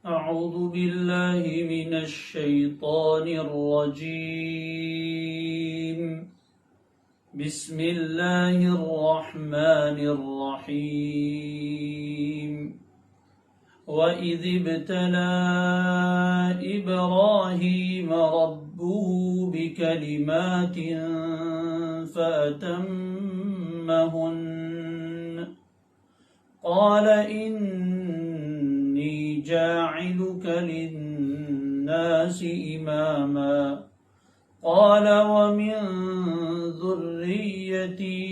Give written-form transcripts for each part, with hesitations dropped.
أعوذ بالله من الشيطان الرجيم. بسم الله الرحمن الرحيم. وإذ ابتلى إبراهيم ربه بكلمات فأتمهن قال إني جاعلك للناس إماما قال ومن ذريتي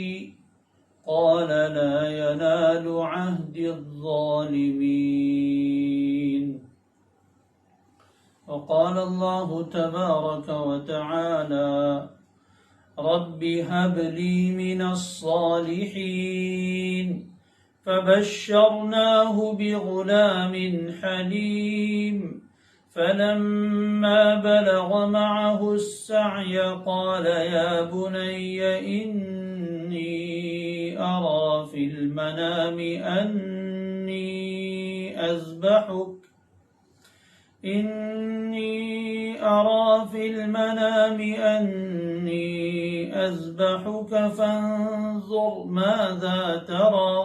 قال لا ينال عهد الظالمين. وقال الله تبارك وتعالى رب هب لي من الصالحين فبشرناه بغلام حليم فلما بلغ معه السعي قال يا بني إني أرى في المنام أني أذبحك فانظر ماذا ترى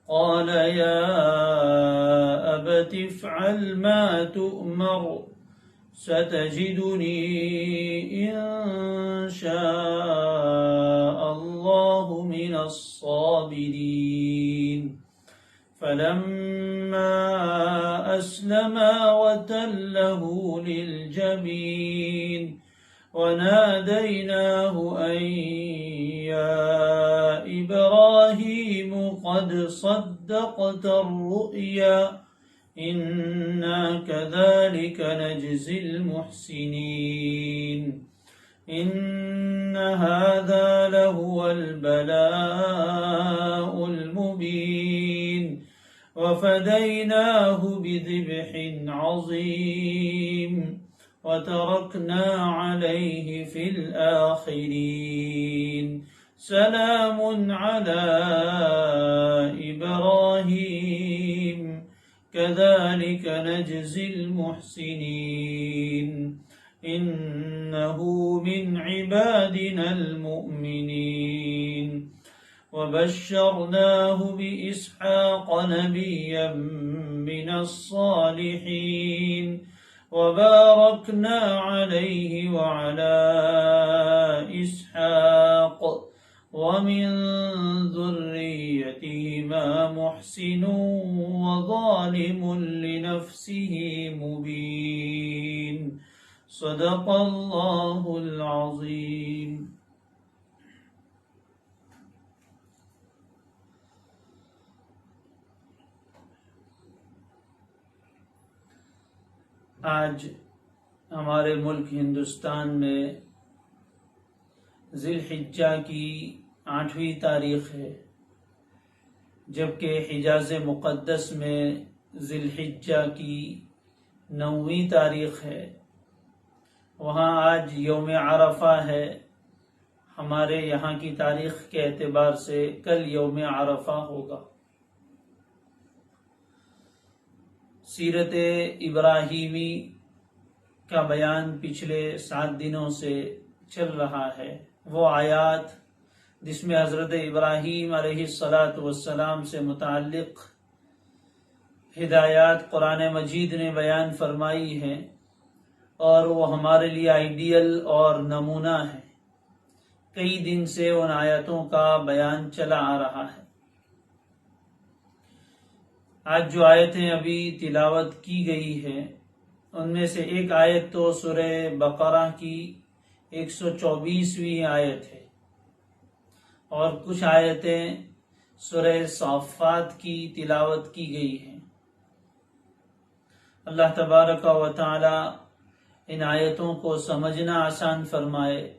قال يا أبت افعل ما تؤمر ستجدني إن شاء الله من الصابرين. فلما أسلما وتله للجبين وناديناه أن يا إبراهيم قد صدقت الرؤيا إنا كذلك نجزي المحسنين إن هذا لهو البلاء المبين وفديناه بذبح عظيم وتركنا عليه في الآخرين سلام على إبراهيم كذلك نجزي المحسنين إنه من عبادنا المؤمنين. وبشرناه بإسحاق نبيا من الصالحين وباركنا عليه وعلى إسحاق ومن ذريتهما محسن وظالم لنفسه مبين. صدق الله العظيم. آج ہمارے ملک ہندوستان میں ذی الحجہ کی 8ویں تاریخ ہے، جبکہ حجاز مقدس میں ذی الحجہ کی 9ویں تاریخ ہے۔ وہاں آج یوم عرفہ ہے۔ ہمارے یہاں کی تاریخ کے اعتبار سے کل یوم عرفہ ہوگا۔ سیرت ابراہیمی کا بیان پچھلے 7 دنوں سے چل رہا ہے۔ وہ آیات جس میں حضرت ابراہیم علیہ السلام سے متعلق ہدایات قرآن مجید نے بیان فرمائی ہیں، اور وہ ہمارے لیے آئیڈیل اور نمونہ ہے۔ کئی دن سے ان آیاتوں کا بیان چلا آ رہا ہے۔ آج جو آیتیں ابھی تلاوت کی گئی ہیں ان میں سے ایک آیت تو سورہ بقرہ کی 124ویں آیت ہے، اور کچھ آیتیں سورہ صافات کی تلاوت کی گئی ہیں۔ اللہ تبارک و تعالی ان آیتوں کو سمجھنا آسان فرمائے،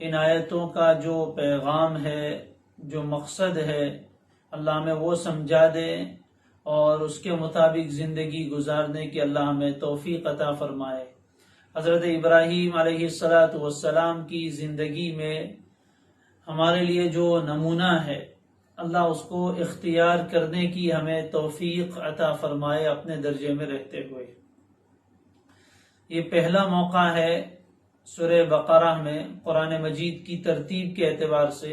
ان آیتوں کا جو پیغام ہے، جو مقصد ہے، اللہ ہمیں وہ سمجھا دے اور اس کے مطابق زندگی گزارنے کی اللہ ہمیں توفیق عطا فرمائے۔ حضرت ابراہیم علیہ السلام کی زندگی میں ہمارے لیے جو نمونہ ہے اللہ اس کو اختیار کرنے کی ہمیں توفیق عطا فرمائے اپنے درجے میں رہتے ہوئے۔ یہ پہلا موقع ہے سورہ بقرہ میں قرآن مجید کی ترتیب کے اعتبار سے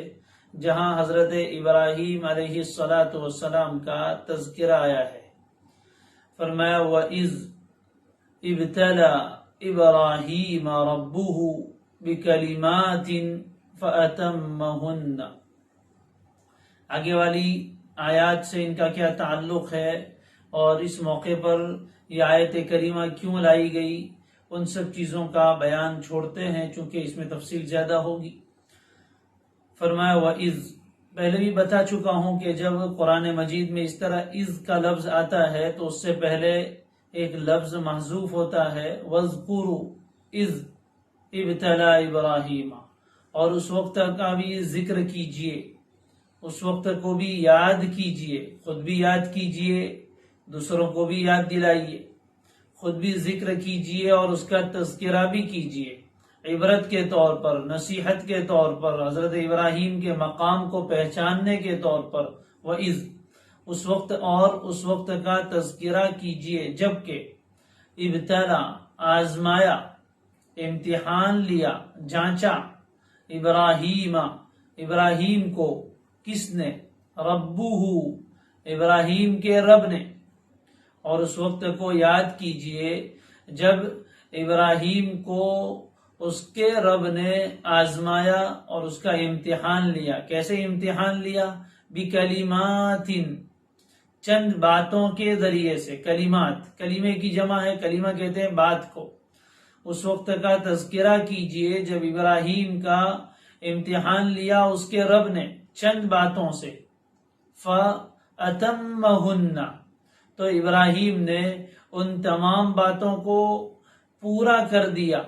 جہاں حضرت ابراہیم علیہ السلام کا تذکرہ آیا ہے۔ فرمایا وَإِذْ ابْتَلَى إِبْرَاهِيمَ رَبُّهُ بِكَلِمَاتٍ فَأَتَمَّهُنَّ۔ آگے والی آیات سے ان کا کیا تعلق ہے اور اس موقع پر یہ آیت کریمہ کیوں لائی گئی، ان سب چیزوں کا بیان چھوڑتے ہیں چونکہ اس میں تفصیل زیادہ ہوگی۔ فرمایا وَإِذْ، پہلے بھی بتا چکا ہوں کہ جب قرآن مجید میں اس طرح اذ کا لفظ آتا ہے تو اس سے پہلے ایک لفظ محذوف ہوتا ہے، وَاذْكُرُوا اذ ابتلا ابراہیم، اور اس وقت کا بھی ذکر کیجئے، اس وقت کو بھی یاد کیجئے، خود بھی یاد کیجئے، دوسروں کو بھی یاد دلائیے، خود بھی ذکر کیجئے اور اس کا تذکرہ بھی کیجئے، عبرت کے طور پر، نصیحت کے طور پر، حضرت ابراہیم کے مقام کو پہچاننے کے طور پر۔ وَإِذْ، اس وقت اور اس وقت کا تذکرہ کیجئے جبکہ ابتلا، آزمایا، امتحان لیا، جانچا، ابراہیم کو، کس نے؟ ربہ، ابراہیم کے رب نے۔ اور اس وقت کو یاد کیجئے جب ابراہیم کو اس کے رب نے آزمایا اور اس کا امتحان لیا۔ کیسے امتحان لیا؟ بکلمات، چند باتوں کے ذریعے سے۔ کلمات، کلمے کی جمع ہے، کلمہ کہتے ہیں بات کو۔ اس وقت کا تذکرہ کیجئے جب ابراہیم کا امتحان لیا اس کے رب نے چند باتوں سے۔ فَأَتَمَّهُنَّ، تو ابراہیم نے ان تمام باتوں کو پورا کر دیا۔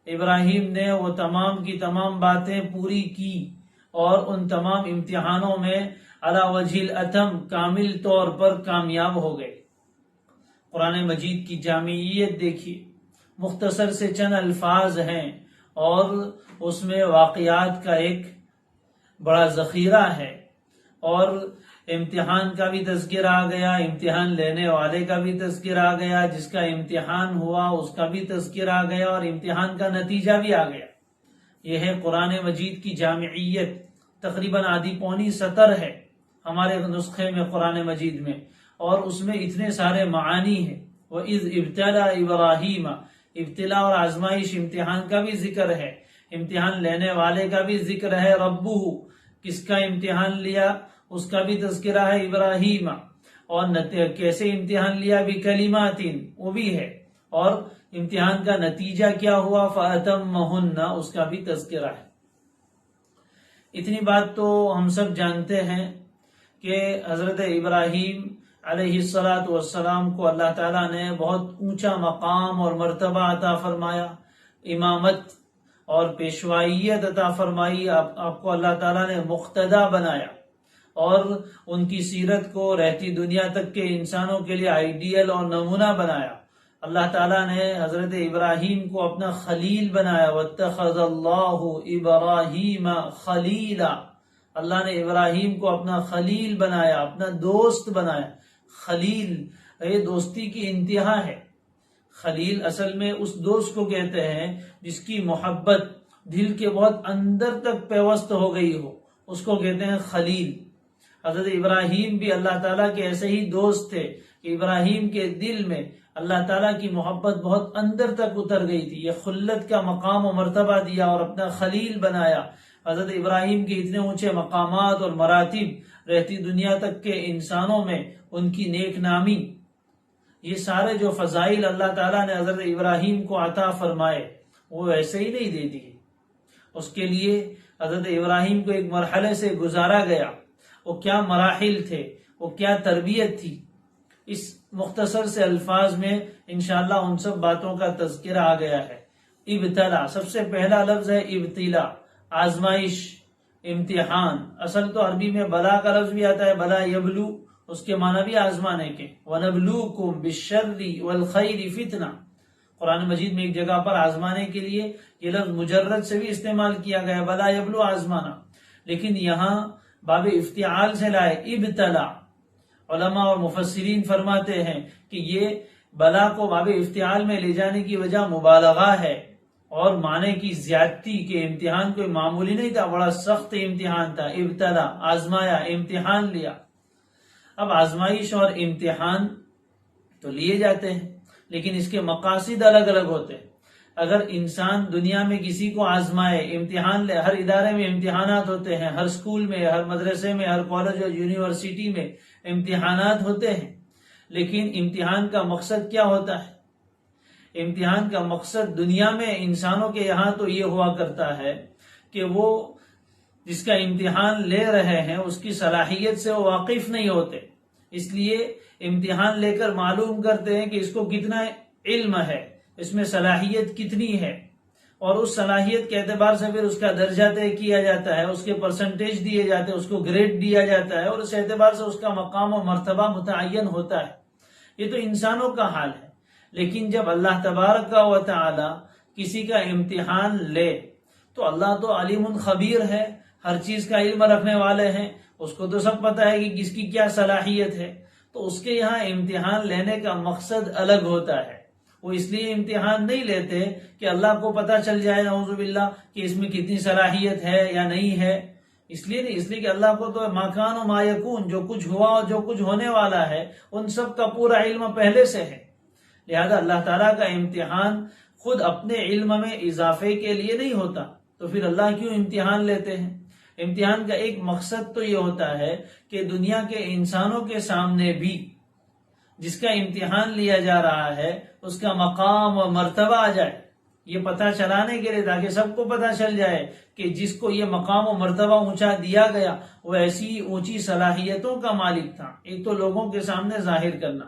ابراہیم نے وہ تمام کی تمام باتیں پوری کی اور ان تمام امتحانوں میں علی وجہ الاتم، کامل طور پر کامیاب ہو گئے۔ قرآن مجید کی جامعیت دیکھیے، مختصر سے چند الفاظ ہیں اور اس میں واقعات کا ایک بڑا ذخیرہ ہے، اور امتحان کا بھی تذکرہ آ گیا، امتحان لینے والے کا بھی تذکرہ آ گیا، جس کا امتحان ہوا اس کا بھی تذکرہ آ گیا، اور امتحان کا نتیجہ بھی آ گیا۔ یہ ہے قرآن مجید کی جامعیت، تقریباً آدھی پونی سطر ہے ہمارے نسخے میں قرآن مجید میں، اور اس میں اتنے سارے معانی ہیں۔ وَإِذْ ابْتَلَى إِبْرَاهِيمَ، ابتلا اور آزمائش، امتحان کا بھی ذکر ہے، امتحان لینے والے کا بھی ذکر ہے، ربہ، کس کا امتحان لیا اس کا بھی تذکرہ ہے، ابراہیم، اور کیسے امتحان لیا، بکلمات، وہ بھی ہے، اور امتحان کا نتیجہ کیا ہوا، فَأَتَمَّهُنَّ، اس کا بھی تذکرہ ہے۔ اتنی بات تو ہم سب جانتے ہیں کہ حضرت ابراہیم علیہ السلام کو اللہ تعالیٰ نے بہت اونچا مقام اور مرتبہ عطا فرمایا، امامت اور پیشوائیت عطا فرمائی، آپ کو اللہ تعالیٰ نے مقتدا بنایا، اور ان کی سیرت کو رہتی دنیا تک کے انسانوں کے لیے آئیڈیل اور نمونہ بنایا۔ اللہ تعالیٰ نے حضرت ابراہیم کو اپنا خلیل بنایا، وَاتَّخَذَ اللَّهُ إِبْرَاهِيمَ خَلِيلًا، اللہ نے ابراہیم کو اپنا خلیل بنایا، اپنا دوست بنایا۔ خلیل، یہ دوستی کی انتہا ہے۔ خلیل اصل میں اس دوست کو کہتے ہیں جس کی محبت دل کے بہت اندر تک پیوست ہو گئی ہو، اس کو کہتے ہیں خلیل۔ حضرت ابراہیم بھی اللہ تعالیٰ کے ایسے ہی دوست تھے کہ ابراہیم کے دل میں اللہ تعالیٰ کی محبت بہت اندر تک اتر گئی تھی، یہ خلت کا مقام و مرتبہ دیا اور اپنا خلیل بنایا۔ حضرت ابراہیم کے اتنے اونچے مقامات اور مراتب رہتی دنیا تک کے انسانوں میں، ان کی نیک نامی، یہ سارے جو فضائل اللہ تعالیٰ نے حضرت ابراہیم کو عطا فرمائے وہ ایسے ہی نہیں دے دیے۔ اس کے لیے حضرت ابراہیم کو ایک مرحلے سے گزارا گیا، وہ کیا مراحل تھے، وہ کیا تربیت تھی۔ اس مختصر سے الفاظ میں انشاءاللہ ان سب باتوں کا تذکرہ آ گیا ہے۔ ابتلا، سب سے پہلا لفظ ہے ابتلا، آزمائش، امتحان۔ اصل تو عربی میں بلا کا لفظ بھی آتا ہے، بلا یبلو، اس کے معنی بھی آزمانے کے، وَنَبْلُوكُمْ بِالشَّرِّ وَالْخَيْرِ فِتْنَةً۔ قرآن مجید میں ایک جگہ پر آزمانے کے لیے یہ لفظ مجرد سے بھی استعمال کیا گیا، بلا یبلو، آزمانا، لیکن یہاں باب افتعال سے لائے، ابتلا۔ علماء اور مفسرین فرماتے ہیں کہ یہ بلا کو باب افتعال میں لے جانے کی وجہ مبالغہ ہے اور معنی کی زیادتی، کہ امتحان کوئی معمولی نہیں تھا، بڑا سخت امتحان تھا۔ ابتلا، آزمایا، امتحان لیا۔ اب آزمائش اور امتحان تو لیے جاتے ہیں، لیکن اس کے مقاصد الگ الگ ہوتے ہیں۔ اگر انسان دنیا میں کسی کو آزمائے، امتحان لے، ہر ادارے میں امتحانات ہوتے ہیں، ہر سکول میں، ہر مدرسے میں، ہر کالج اور یونیورسٹی میں امتحانات ہوتے ہیں، لیکن امتحان کا مقصد کیا ہوتا ہے؟ امتحان کا مقصد دنیا میں انسانوں کے یہاں تو یہ ہوا کرتا ہے کہ وہ جس کا امتحان لے رہے ہیں اس کی صلاحیت سے وہ واقف نہیں ہوتے، اس لیے امتحان لے کر معلوم کرتے ہیں کہ اس کو کتنا علم ہے، اس میں صلاحیت کتنی ہے، اور اس صلاحیت کے اعتبار سے پھر اس کا درجہ طے کیا جاتا ہے، اس کے پرسنٹیج دیے جاتے ہیں، اس کو گریڈ دیا جاتا ہے، اور اس اعتبار سے اس کا مقام و مرتبہ متعین ہوتا ہے۔ یہ تو انسانوں کا حال ہے، لیکن جب اللہ تبارک و تعالی کسی کا امتحان لے تو اللہ تو علیم خبیر ہے، ہر چیز کا علم رکھنے والے ہیں، اس کو تو سب پتہ ہے کہ کس کی کیا صلاحیت ہے، تو اس کے یہاں امتحان لینے کا مقصد الگ ہوتا ہے۔ وہ اس لیے امتحان نہیں لیتے کہ اللہ کو پتہ چل جائے نعوذ باللہ کہ اس میں کتنی صلاحیت ہے یا نہیں ہے، اس لیے نہیں، اس لیے کہ اللہ کو تو ما کان و ما یکون، جو کچھ ہوا اور جو کچھ ہونے والا ہے ان سب کا پورا علم پہلے سے ہے۔ لہذا اللہ تعالیٰ کا امتحان خود اپنے علم میں اضافے کے لیے نہیں ہوتا، تو پھر اللہ کیوں امتحان لیتے ہیں؟ امتحان کا ایک مقصد تو یہ ہوتا ہے کہ دنیا کے انسانوں کے سامنے بھی جس کا امتحان لیا جا رہا ہے اس کا مقام و مرتبہ آ جائے، یہ پتہ چلانے کے لیے، تاکہ سب کو پتہ چل جائے کہ جس کو یہ مقام و مرتبہ اونچا دیا گیا وہ ایسی اونچی صلاحیتوں کا مالک تھا۔ ایک تو لوگوں کے سامنے ظاہر کرنا،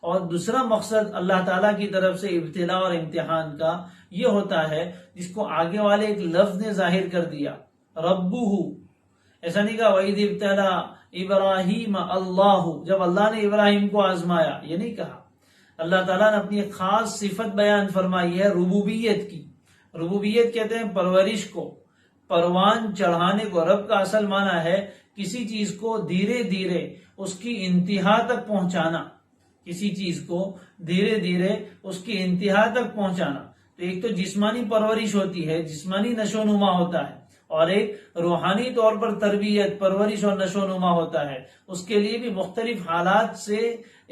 اور دوسرا مقصد اللہ تعالیٰ کی طرف سے ابتلا اور امتحان کا یہ ہوتا ہے، جس کو آگے والے ایک لفظ نے ظاہر کر دیا، ربہ۔ ایسا نہیں کہا وَإِذِ ابْتَلَىٰ ابراہیم اللہ، جب اللہ نے ابراہیم کو آزمایا، یہ نہیں کہا۔ اللہ تعالیٰ نے اپنی خاص صفت بیان فرمائی ہے ربوبیت کی۔ ربوبیت کہتے ہیں پرورش کو، پروان چڑھانے کو۔ رب کا اصل معنی ہے کسی چیز کو دھیرے دھیرے اس کی انتہا تک پہنچانا، کسی چیز کو دھیرے دھیرے اس کی انتہا تک پہنچانا۔ تو ایک تو جسمانی پرورش ہوتی ہے، جسمانی نشو و نما ہوتا ہے، اور ایک روحانی طور پر تربیت، پرورش اور نشو و نما ہوتا ہے۔ اس کے لیے بھی مختلف حالات سے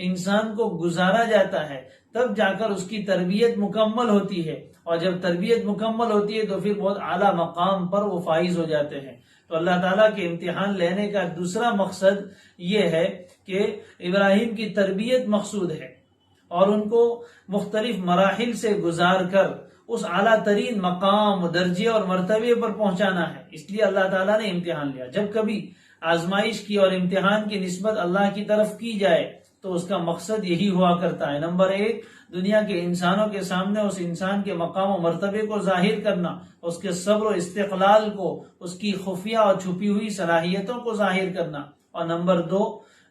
انسان کو گزارا جاتا ہے، تب جا کر اس کی تربیت مکمل ہوتی ہے، اور جب تربیت مکمل ہوتی ہے تو پھر بہت اعلیٰ مقام پر وہ فائز ہو جاتے ہیں۔ تو اللہ تعالیٰ کے امتحان لینے کا دوسرا مقصد یہ ہے کہ ابراہیم کی تربیت مقصود ہے، اور ان کو مختلف مراحل سے گزار کر اس اعلیٰ ترین مقام، درجے اور مرتبے پر پہنچانا ہے، اس لیے اللہ تعالیٰ نے امتحان لیا۔ جب کبھی آزمائش کی اور امتحان کی نسبت اللہ کی طرف کی جائے تو اس کا مقصد یہی ہوا کرتا ہے، نمبر ایک، دنیا کے انسانوں کے سامنے اس انسان کے مقام و مرتبے کو ظاہر کرنا، اس کے صبر و استقلال کو، اس کی خفیہ اور چھپی ہوئی صلاحیتوں کو ظاہر کرنا، اور نمبر دو،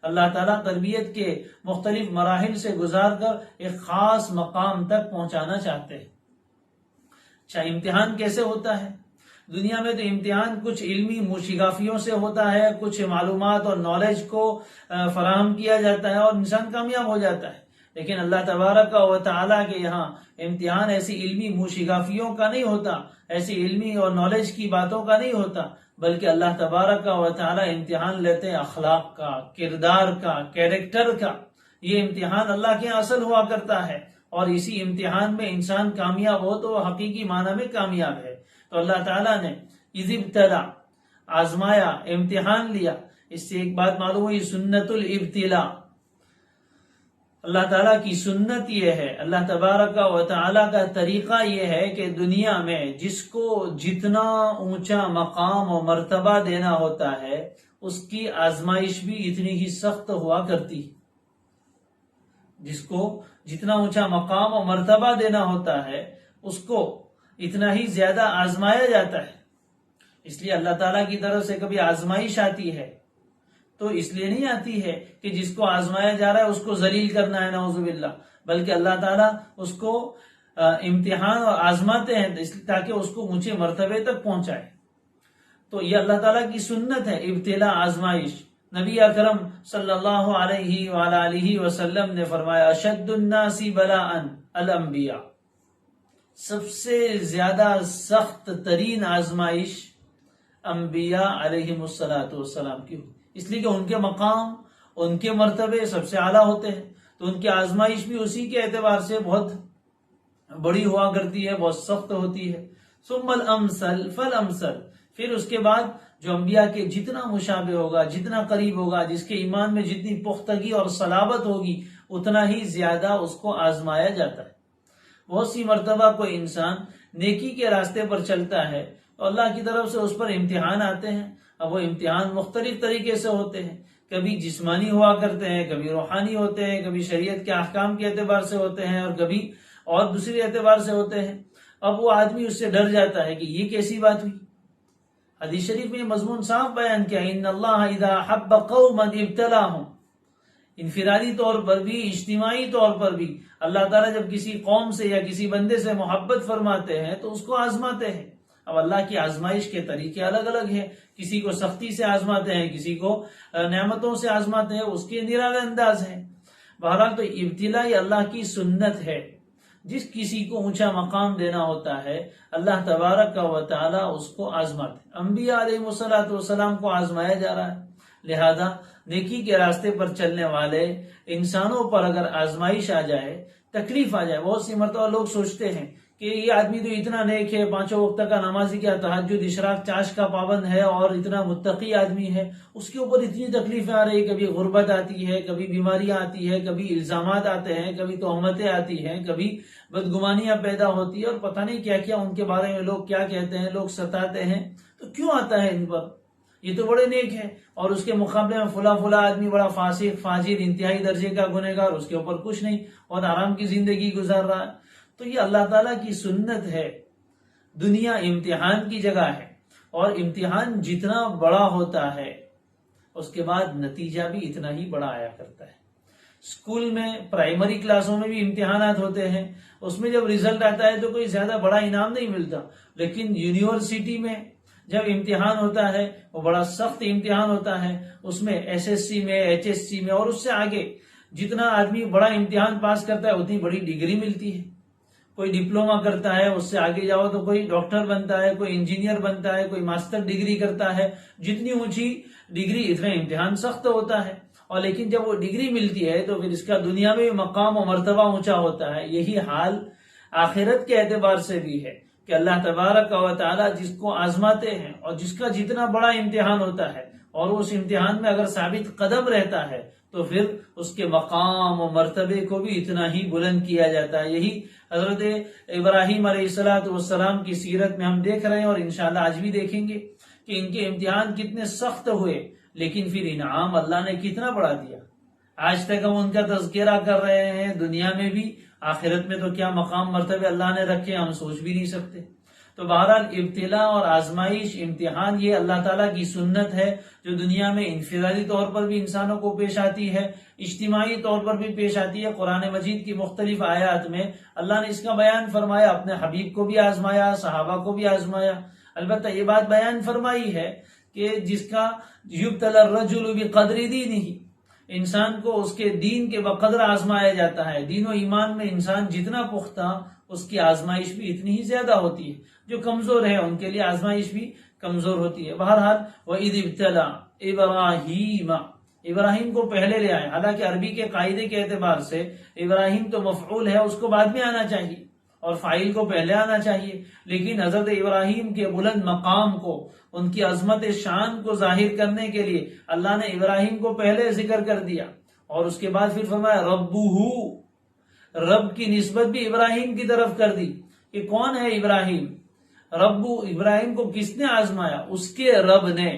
اللہ تعالیٰ تربیت کے مختلف مراحل سے گزار کر ایک خاص مقام تک پہنچانا چاہتے ہیں۔ اچھا، امتحان کیسے ہوتا ہے؟ دنیا میں تو امتحان کچھ علمی موشگافیوں سے ہوتا ہے، کچھ معلومات اور نالج کو فراہم کیا جاتا ہے اور انسان کامیاب ہو جاتا ہے، لیکن اللہ تبارک و تعالیٰ کے یہاں امتحان ایسی علمی موشگافیوں کا نہیں ہوتا، ایسی علمی اور نالج کی باتوں کا نہیں ہوتا، بلکہ اللہ تبارک و تعالیٰ امتحان لیتے ہیں اخلاق کا، کردار کا، کیریکٹر کا۔ یہ امتحان اللہ کے اصل ہوا کرتا ہے، اور اسی امتحان میں انسان کامیاب ہو تو وہ حقیقی معنی میں کامیاب ہے۔ تو اللہ تعالیٰ نے اذ ابتلا، آزمایا، امتحان لیا، اس سے ایک بات معلوم ہوئی، سنت الابتلا، اللہ تعالیٰ کی سنت یہ ہے، اللہ تبارک و تعالیٰ کا طریقہ یہ ہے کہ دنیا میں جس کو جتنا اونچا مقام و مرتبہ دینا ہوتا ہے اس کی آزمائش بھی اتنی ہی سخت ہوا کرتی، جس کو جتنا اونچا مقام و مرتبہ دینا ہوتا ہے اس کو اتنا ہی زیادہ آزمایا جاتا ہے۔ اس لیے اللہ تعالیٰ کی طرف سے کبھی آزمائش آتی ہے تو اس لیے نہیں آتی ہے کہ جس کو آزمایا جا رہا ہے اس کو ذلیل کرنا ہے نعوذ باللہ، بلکہ اللہ تعالیٰ اس کو امتحان اور آزماتے ہیں تاکہ اس کو اونچے مرتبے تک پہنچائے۔ تو یہ اللہ تعالیٰ کی سنت ہے، ابتلا، آزمائش۔ نبی اکرم صلی اللہ علیہ وآلہ وسلم نے فرمایا اشد الناس بلاء الانبیاء، سب سے زیادہ سخت ترین آزمائش انبیاء علیہم السلام کی ہوتی، اس لیے کہ ان کے مقام، ان کے مرتبے سب سے اعلیٰ ہوتے ہیں، تو ان کی آزمائش بھی اسی کے اعتبار سے بہت بڑی ہوا کرتی ہے، بہت سخت ہوتی ہے۔ ثم الامثل فالامثل، پھر اس کے بعد جو انبیاء کے جتنا مشابہ ہوگا، جتنا قریب ہوگا، جس کے ایمان میں جتنی پختگی اور صلابت ہوگی، اتنا ہی زیادہ اس کو آزمایا جاتا ہے۔ بہت سی مرتبہ کوئی انسان نیکی کے راستے پر چلتا ہے تو اللہ کی طرف سے اس پر امتحان آتے ہیں۔ اب وہ امتحان مختلف طریقے سے ہوتے ہیں، کبھی جسمانی ہوا کرتے ہیں، کبھی روحانی ہوتے ہیں، کبھی شریعت کے احکام کے اعتبار سے ہوتے ہیں، اور کبھی اور دوسری اعتبار سے ہوتے ہیں۔ اب وہ آدمی اس سے ڈر جاتا ہے کہ یہ کیسی بات ہوئی۔ حدیث شریف میں مضمون صاف بیان کیا، ان اللہ اذا حب قوما ابتلاهم، انفرادی طور پر بھی، اجتماعی طور پر بھی اللہ تعالیٰ جب کسی قوم سے یا کسی بندے سے محبت فرماتے ہیں تو اس کو آزماتے ہیں۔ اب اللہ کی آزمائش کے طریقے الگ الگ ہیں، کسی کو سختی سے آزماتے ہیں، کسی کو نعمتوں سے آزماتے ہیں، اس کے نرالا انداز ہیں۔ بہرحال تو ابتلا یہ اللہ کی سنت ہے، جس کسی کو اونچا مقام دینا ہوتا ہے اللہ تبارک و تعالی اس کو آزماتے ہیں۔ انبیاء علیہ السلام کو آزمایا جا رہا ہے، لہذا نیکی کے راستے پر چلنے والے انسانوں پر اگر آزمائش آ جائے، تکلیف آ جائے، بہت سی مرتبہ لوگ سوچتے ہیں کہ یہ آدمی تو اتنا نیک ہے، 5 وقت کا نمازی، کیا تہجد اشراق چاش کا پابند ہے اور اتنا متقی آدمی ہے، اس کے اوپر اتنی تکلیفیں آ رہی، کبھی غربت آتی ہے، کبھی بیماریاں آتی ہے، کبھی الزامات آتے ہیں، کبھی تہمتیں آتی ہیں، کبھی بدگمانیاں پیدا ہوتی ہے، اور پتہ نہیں کیا کیا ان کے بارے میں لوگ کیا کہتے ہیں، لوگ ستاتے ہیں، تو کیوں آتا ہے ان پر؟ یہ تو بڑے نیک ہے، اور اس کے مقابلے میں فلاں آدمی بڑا فاسق، فاجر، انتہائی درجے کا گنہگار، اس کے اوپر کچھ نہیں، اور آرام کی زندگی گزار رہا ہے۔ تو یہ اللہ تعالیٰ کی سنت ہے۔ دنیا امتحان کی جگہ ہے، اور امتحان جتنا بڑا ہوتا ہے اس کے بعد نتیجہ بھی اتنا ہی بڑا آیا کرتا ہے۔ اسکول میں، پرائمری کلاسوں میں بھی امتحانات ہوتے ہیں، اس میں جب رزلٹ آتا ہے تو کوئی زیادہ بڑا انعام نہیں ملتا، لیکن یونیورسٹی میں جب امتحان ہوتا ہے، وہ بڑا سخت امتحان ہوتا ہے، اس میں SSC میں، HSC میں اور اس سے آگے جتنا آدمی بڑا امتحان پاس کرتا ہے اتنی بڑی ڈگری ملتی ہے۔ کوئی ڈپلوما کرتا ہے، اس سے آگے جاؤ تو کوئی ڈاکٹر بنتا ہے، کوئی انجینئر بنتا ہے، کوئی ماسٹر ڈگری کرتا ہے، جتنی اونچی ڈگری اتنا امتحان سخت ہوتا ہے، اور لیکن جب وہ ڈگری ملتی ہے تو پھر اس کا دنیا میں مقام و مرتبہ اونچا ہوتا ہے۔ یہی حال آخرت کے اعتبار سے بھی ہے کہ اللہ تبارک و تعالی جس کو آزماتے ہیں اور جس کا جتنا بڑا امتحان ہوتا ہے اور اس امتحان میں اگر ثابت قدم رہتا ہے تو پھر اس کے مقام و مرتبے کو بھی اتنا ہی بلند کیا جاتا ہے۔ یہی حضرت ابراہیم علیہ السلام کی سیرت میں ہم دیکھ رہے ہیں، اور انشاءاللہ آج بھی دیکھیں گے کہ ان کے امتحان کتنے سخت ہوئے، لیکن پھر انعام اللہ نے کتنا بڑا دیا۔ آج تک ہم ان کا تذکرہ کر رہے ہیں، دنیا میں بھی، آخرت میں تو کیا مقام مرتبے اللہ نے رکھے ہم سوچ بھی نہیں سکتے۔ تو بہرحال ابتلا اور آزمائش، امتحان، یہ اللہ تعالیٰ کی سنت ہے جو دنیا میں انفرادی طور پر بھی انسانوں کو پیش آتی ہے، اجتماعی طور پر بھی پیش آتی ہے۔ قرآن مجید کی مختلف آیات میں اللہ نے اس کا بیان فرمایا، اپنے حبیب کو بھی آزمایا، صحابہ کو بھی آزمایا۔ البتہ یہ بات بیان فرمائی ہے کہ جس کا یبتلی الرجل بقدر دینہ، انسان کو اس کے دین کے بقدر آزمایا جاتا ہے۔ دین و ایمان میں انسان جتنا پختہ، اس کی آزمائش بھی اتنی ہی زیادہ ہوتی ہے۔ جو کمزور ہے ان کے لیے آزمائش بھی کمزور ہوتی ہے۔ بہرحال وَإِذِ ابْتَلَى إِبْرَاهِيمَ، ابراہیم کو پہلے لے آئے، حالانکہ عربی کے قاعدے کے اعتبار سے ابراہیم تو مفعول ہے، اس کو بعد میں آنا چاہیے اور فاعل کو پہلے آنا چاہیے، لیکن حضرت ابراہیم کے بلند مقام کو، ان کی عظمت شان کو ظاہر کرنے کے لیے اللہ نے ابراہیم کو پہلے ذکر کر دیا، اور اس کے بعد پھر فرمایا ربہ، رب کی نسبت بھی ابراہیم کی طرف کر دی کہ کون ہے ابراہیم؟ رب، ابراہیم کو کس نے آزمایا؟ اس کے رب نے،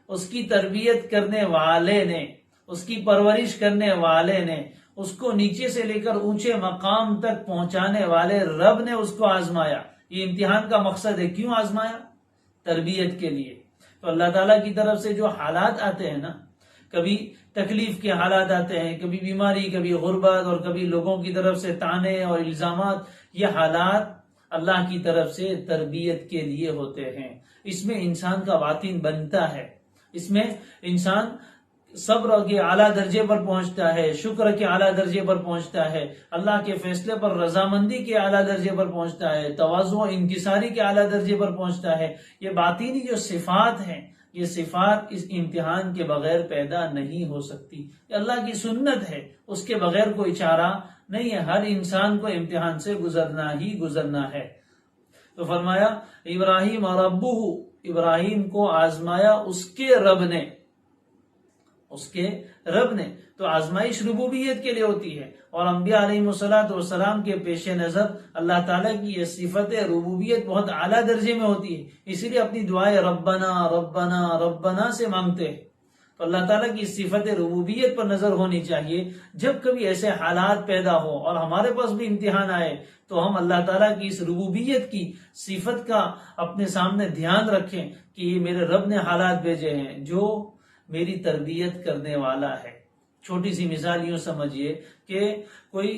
اس کی تربیت کرنے والے نے، اس کی پرورش کرنے والے نے، اس کو نیچے سے لے کر اونچے مقام تک پہنچانے والے رب نے اس کو آزمایا۔ یہ امتحان کا مقصد ہے، کیوں آزمایا؟ تربیت کے لیے۔ تو اللہ تعالیٰ کی طرف سے جو حالات آتے ہیں نا، کبھی تکلیف کے حالات آتے ہیں، کبھی بیماری، کبھی غربت، اور کبھی لوگوں کی طرف سے طعنے اور الزامات، یہ حالات اللہ کی طرف سے تربیت کے لیے ہوتے ہیں۔ اس میں انسان کا باطن بنتا ہے، اس میں انسان صبر کے اعلیٰ درجے پر پہنچتا ہے، شکر کے اعلیٰ درجے پر پہنچتا ہے، اللہ کے فیصلے پر رضامندی کے اعلیٰ درجے پر پہنچتا ہے، تواضع و انکساری کے اعلیٰ درجے پر پہنچتا ہے۔ یہ باطنی جو صفات ہیں، یہ صفات اس امتحان کے بغیر پیدا نہیں ہو سکتی، یہ اللہ کی سنت ہے، اس کے بغیر کوئی چارہ نہیں ہے، ہر انسان کو امتحان سے گزرنا ہی گزرنا ہے۔ تو فرمایا ابراہیم ربہ، ابراہیم کو آزمایا اس کے رب نے، اس کے رب نے۔ تو آزمائش ربوبیت کے لیے ہوتی ہے، اور انبیاء علیہم السلام کے پیش نظر اللہ تعالیٰ کی یہ صفت ربوبیت بہت اعلیٰ درجے میں ہوتی ہے، اسی لیے اپنی دعائیں ربنا ربنا ربنا سے مانگتے ہیں۔ تو اللہ تعالیٰ کی صفت ربوبیت پر نظر ہونی چاہیے۔ جب کبھی ایسے حالات پیدا ہو اور ہمارے پاس بھی امتحان آئے تو ہم اللہ تعالیٰ کی اس ربوبیت کی صفت کا اپنے سامنے دھیان رکھیں کہ یہ میرے رب نے حالات بھیجے ہیں جو میری تربیت کرنے والا ہے۔ چھوٹی سی مثال یوں سمجھیے کہ کوئی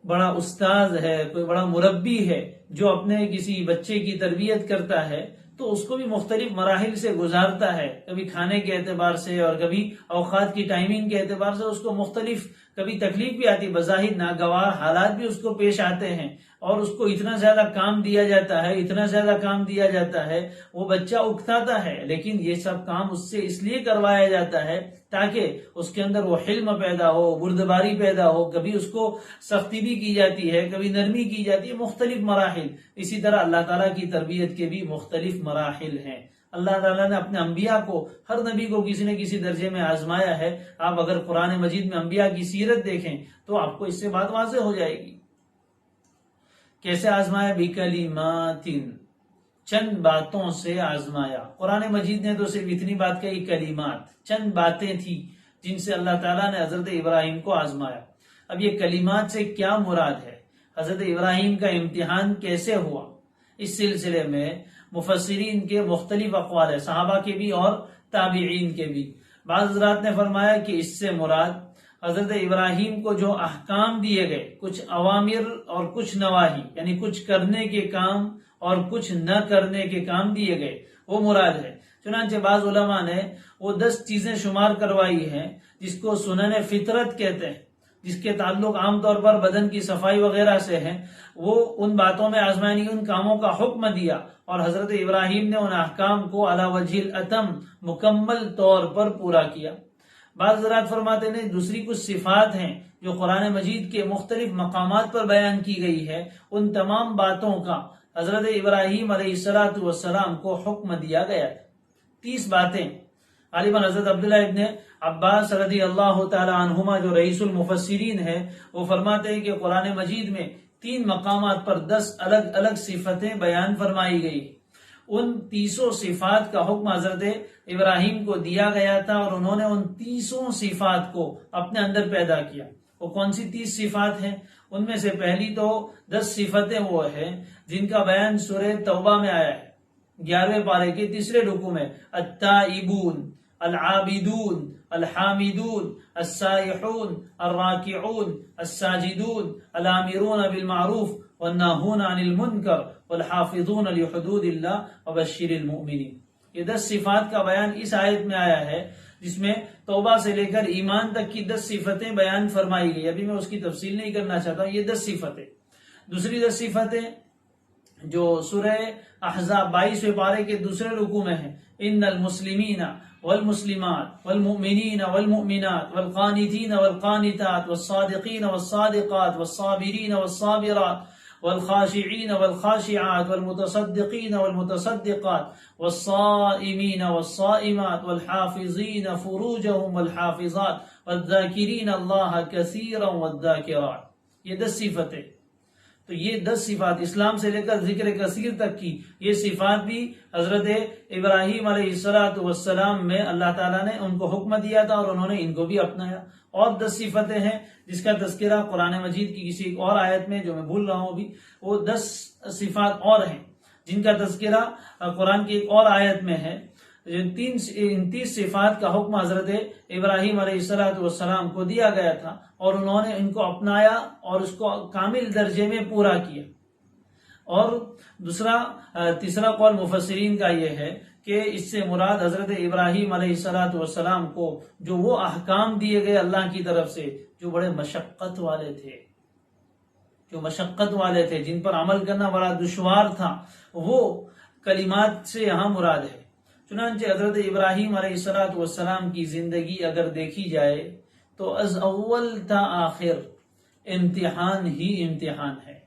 بڑا استاد ہے، کوئی بڑا مربی ہے جو اپنے کسی بچے کی تربیت کرتا ہے، تو اس کو بھی مختلف مراحل سے گزارتا ہے، کبھی کھانے کے اعتبار سے اور کبھی اوقات کی ٹائمنگ کے اعتبار سے اس کو مختلف، کبھی تکلیف بھی آتی، بظاہر ناگوار حالات بھی اس کو پیش آتے ہیں، اور اس کو اتنا زیادہ کام دیا جاتا ہے، اتنا زیادہ کام دیا جاتا ہے، وہ بچہ اکتاتا ہے، لیکن یہ سب کام اس سے اس لیے کروایا جاتا ہے تاکہ اس کے اندر وہ حلم پیدا ہو، بردباری پیدا ہو، کبھی اس کو سختی بھی کی جاتی ہے، کبھی نرمی کی جاتی ہے، مختلف مراحل۔ اسی طرح اللہ تعالیٰ کی تربیت کے بھی مختلف مراحل ہیں۔ اللہ تعالیٰ نے اپنے انبیاء کو، ہر نبی کو کسی نہ کسی درجے میں آزمایا ہے۔ آپ اگر قرآن مجید میں انبیاء کی سیرت دیکھیں تو آپ کو اس سے بات واضح ہو جائے گی۔ کیسے آزمایا؟ بکلمات، چند باتوں سے آزمایا۔ قرآن مجید نے تو صرف اتنی بات کہی، کلمات، چند باتیں تھی جن سے اللہ تعالیٰ نے حضرت ابراہیم کو آزمایا۔ اب یہ کلمات سے کیا مراد ہے؟ حضرت ابراہیم کا امتحان کیسے ہوا؟ اس سلسلے میں مفسرین کے مختلف اقوال ہیں، صحابہ کے بھی اور تابعین کے بھی۔ بعض حضرات نے فرمایا کہ اس سے مراد حضرت ابراہیم کو جو احکام دیے گئے، کچھ اوامر اور کچھ نواہی، یعنی کچھ کرنے کے کام اور کچھ نہ کرنے کے کام دیے گئے، وہ مراد ہے۔ چنانچہ بعض علماء نے وہ 10 چیزیں شمار کروائی ہیں جس کو سنن فطرت کہتے ہیں، جس کے تعلق عام طور پر بدن کی صفائی وغیرہ سے ہیں۔ وہ ان باتوں میں آزمائنی، ان کاموں کا حکم دیا، اور حضرت ابراہیم نے ان احکام کو علی وجہ الاتم، مکمل طور پر پورا کیا۔ بعض حضرات فرماتے ہیں دوسری کچھ صفات ہیں جو قرآن مجید کے مختلف مقامات پر بیان کی گئی ہے، ان تمام باتوں کا حضرت ابراہیم علیہ السلام کو حکم دیا گیا ہے۔ 30 باتیں غالباً حضرت عبداللہ ابن عباس رضی اللہ تعالی عنہما جو رئیس المفسرین ہے، وہ فرماتے ہیں کہ قرآن مجید میں 3 مقامات پر 10 الگ الگ صفتیں بیان فرمائی گئی۔ ان 30 صفات کا حکم حضرت ابراہیم کو دیا گیا تھا، اور انہوں نے ان 30 صفات کو اپنے اندر پیدا کیا۔ وہ کون سی 30 صفات ہیں؟ ان میں سے پہلی تو 10 صفتیں وہ ہیں جن کا بیان سورہ توبہ میں آیا ہے، 11ویں پارے کے 3 رکوع میں، التائبون العابدون الحامدون السائحون الراکعون الساجدون الامرون بالمعروف والناہون عن المنکر والحافظون لحدود اللہ وبشر المؤمنین۔ یہ 10 صفات کا بیان اس آیت میں آیا ہے، جس میں توبہ سے لے کر ایمان تک کی 10 صفتیں بیان فرمائی گئی۔ ابھی میں اس کی تفصیل نہیں کرنا چاہتا ہوں، یہ 10 صفتیں۔ دوسری 10 صفتیں جو سورہ احزاب 22ویں پارے کے 2 رکوع میں ہیں، ان المسلمین والمسلمات والمؤمنین والمؤمنات والقانتین والقانتات والصادقین والصادقات والصابرین والصابرات والخاشعین والخاشعات والمتصدقین والمتصدقات والصائمین والصائمات والحافظین فروجهم والحافظات والذاکرین اللہ کثیرا والذاکرات۔ یہ 10 صفتیں۔ تو یہ 10 صفات اسلام سے لے کر ذکر کثیر تک کی، یہ صفات بھی حضرت ابراہیم علیہ السلام میں اللہ تعالیٰ نے ان کو حکم دیا تھا، اور انہوں نے ان کو بھی اپنایا۔ اور 10 صفتیں ہیں جس کا تذکرہ قرآن مجید کی کسی ایک اور آیت میں، جو میں بھول رہا ہوں ابھی، وہ 10 صفات اور ہیں جن کا تذکرہ قرآن کی ایک اور آیت میں ہے۔ ان 30 صفات کا حکم حضرت ابراہیم علیہ السلام کو دیا گیا تھا، اور انہوں نے ان کو اپنایا اور اس کو کامل درجے میں پورا کیا۔ اور تیسرا قول مفسرین کا یہ ہے کہ اس سے مراد حضرت ابراہیم علیہ السلام کو جو وہ احکام دیے گئے اللہ کی طرف سے جو بڑے مشقت والے تھے، جن پر عمل کرنا بڑا دشوار تھا، وہ کلمات سے یہاں مراد ہے۔ چنانچہ حضرت ابراہیم علیہ السلام کی زندگی اگر دیکھی جائے تو از اول تا آخر امتحان ہی امتحان ہے،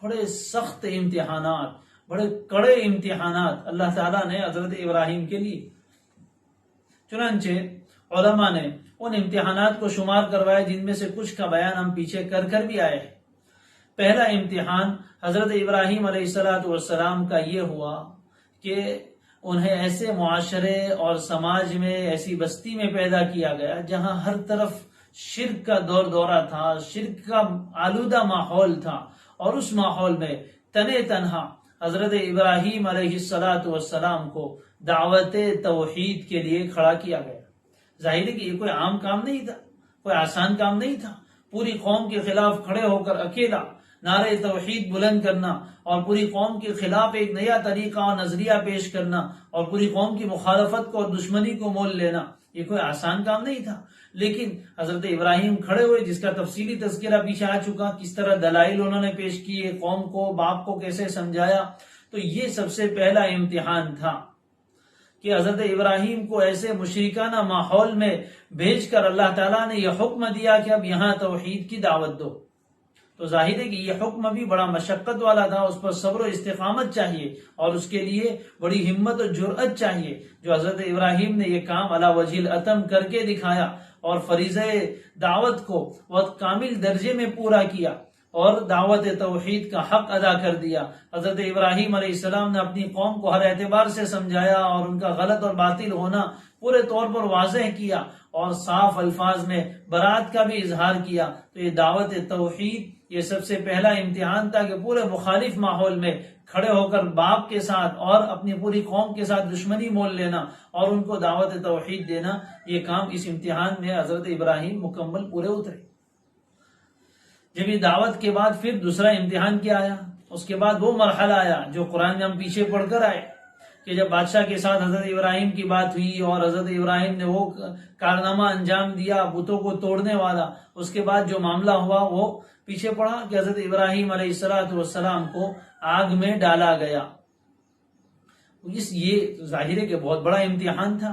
بڑے سخت امتحانات، بڑے کڑے امتحانات اللہ تعالیٰ نے حضرت ابراہیم کے لیے۔ چنانچہ علماء نے ان امتحانات کو شمار کروایا، جن میں سے کچھ کا بیان ہم پیچھے کر بھی آئے ہیں۔ پہلا امتحان حضرت ابراہیم علیہ السلام کا یہ ہوا کہ انہیں ایسے معاشرے اور سماج میں، ایسی بستی میں پیدا کیا گیا جہاں ہر طرف شرک کا دورہ تھا، شرک کا آلودہ ماحول تھا، اور اس ماحول میں تنہا حضرت ابراہیم علیہ السلام کو دعوت توحید کے لیے کھڑا کیا گیا۔ ظاہر ہے کہ یہ کوئی عام کام نہیں تھا، کوئی آسان کام نہیں تھا۔ پوری قوم کے خلاف کھڑے ہو کر اکیلا نعرہ توحید بلند کرنا، اور پوری قوم کے خلاف ایک نیا طریقہ اور نظریہ پیش کرنا، اور پوری قوم کی مخالفت کو اور دشمنی کو مول لینا، یہ کوئی آسان کام نہیں تھا۔ لیکن حضرت ابراہیم کھڑے ہوئے، جس کا تفصیلی تذکرہ پیچھے آ چکا، کس طرح دلائل انہوں نے پیش کیے، قوم کو، باپ کو کیسے سمجھایا۔ تو یہ سب سے پہلا امتحان تھا کہ حضرت ابراہیم کو ایسے مشرکانہ ماحول میں بھیج کر اللہ تعالیٰ نے یہ حکم دیا کہ اب یہاں توحید کی دعوت دو۔ تو ظاہر ہے کہ یہ حکم بھی بڑا مشقت والا تھا، اس پر صبر و استقامت چاہیے، اور اس کے لیے بڑی ہمت و جرأت چاہیے، جو حضرت ابراہیم نے یہ کام علی وجہ الاتم کر کے دکھایا، اور فریضہ دعوت کو بہت کامل درجے میں پورا کیا، اور دعوت توحید کا حق ادا کر دیا۔ حضرت ابراہیم علیہ السلام نے اپنی قوم کو ہر اعتبار سے سمجھایا، اور ان کا غلط اور باطل ہونا پورے طور پر واضح کیا، اور صاف الفاظ میں برات کا بھی اظہار کیا۔ تو یہ دعوت توحید، یہ سب سے پہلا امتحان تھا کہ پورے مخالف ماحول میں کھڑے ہو کر باپ کے ساتھ اور اپنی پوری قوم کے ساتھ دشمنی مول لینا، اور ان کو دعوت توحید دینا، یہ کام اس امتحان میں حضرت ابراہیم مکمل پورے اترے۔ جب یہ دعوت کے بعد پھر دوسرا امتحان کیا آیا، اس کے بعد وہ مرحلہ آیا جو قرآن میں ہم پیچھے پڑھ کر آئے، کہ جب بادشاہ کے ساتھ حضرت ابراہیم کی بات ہوئی، اور حضرت ابراہیم نے وہ کارنامہ انجام دیا بتوں کو توڑنے والا، اس کے بعد جو معاملہ ہوا وہ پیچھے پڑا کہ حضرت ابراہیم علیہ السلام کو آگ میں ڈالا گیا۔ یہ ظاہر ہے کہ بہت بڑا امتحان تھا۔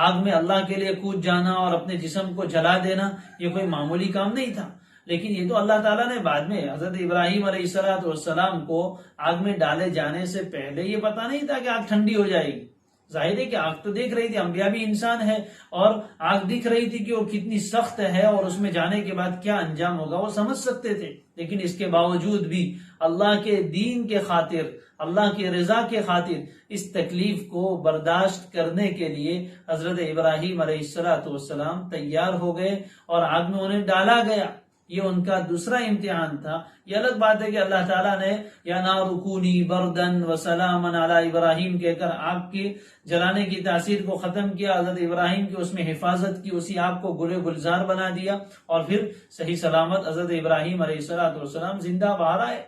آگ میں اللہ کے لیے کود جانا اور اپنے جسم کو جلا دینا، یہ کوئی معمولی کام نہیں تھا۔ لیکن یہ تو اللہ تعالیٰ نے بعد میں حضرت ابراہیم علیہ السلام کو آگ میں ڈالے جانے سے پہلے یہ پتا نہیں تھا کہ آگ ٹھنڈی ہو جائے گی۔ ظاہر ہے کہ آگ تو دیکھ رہی تھی، انبیاء بھی انسان ہے، اور آگ دکھ رہی تھی کہ وہ کتنی سخت ہے، اور اس میں جانے کے بعد کیا انجام ہوگا وہ سمجھ سکتے تھے۔ لیکن اس کے باوجود بھی اللہ کے دین کے خاطر، اللہ کی رضا کے خاطر اس تکلیف کو برداشت کرنے کے لیے حضرت ابراہیم علیہ السلام تیار ہو گئے، اور آگ میں انہیں ڈالا گیا۔ یہ ان کا دوسرا امتحان تھا۔ یہ الگ بات ہے کہ اللہ تعالیٰ نے یا نار کونی بردن و سلاما علی ابراہیم کہہ کر آگ کے جلانے کی تاثیر کو ختم کیا، حضرت ابراہیم کی اس میں حفاظت کی، اسی آگ کو گلے گلزار بنا دیا، اور پھر صحیح سلامت حضرت ابراہیم علیہ السلام زندہ باہر آئے۔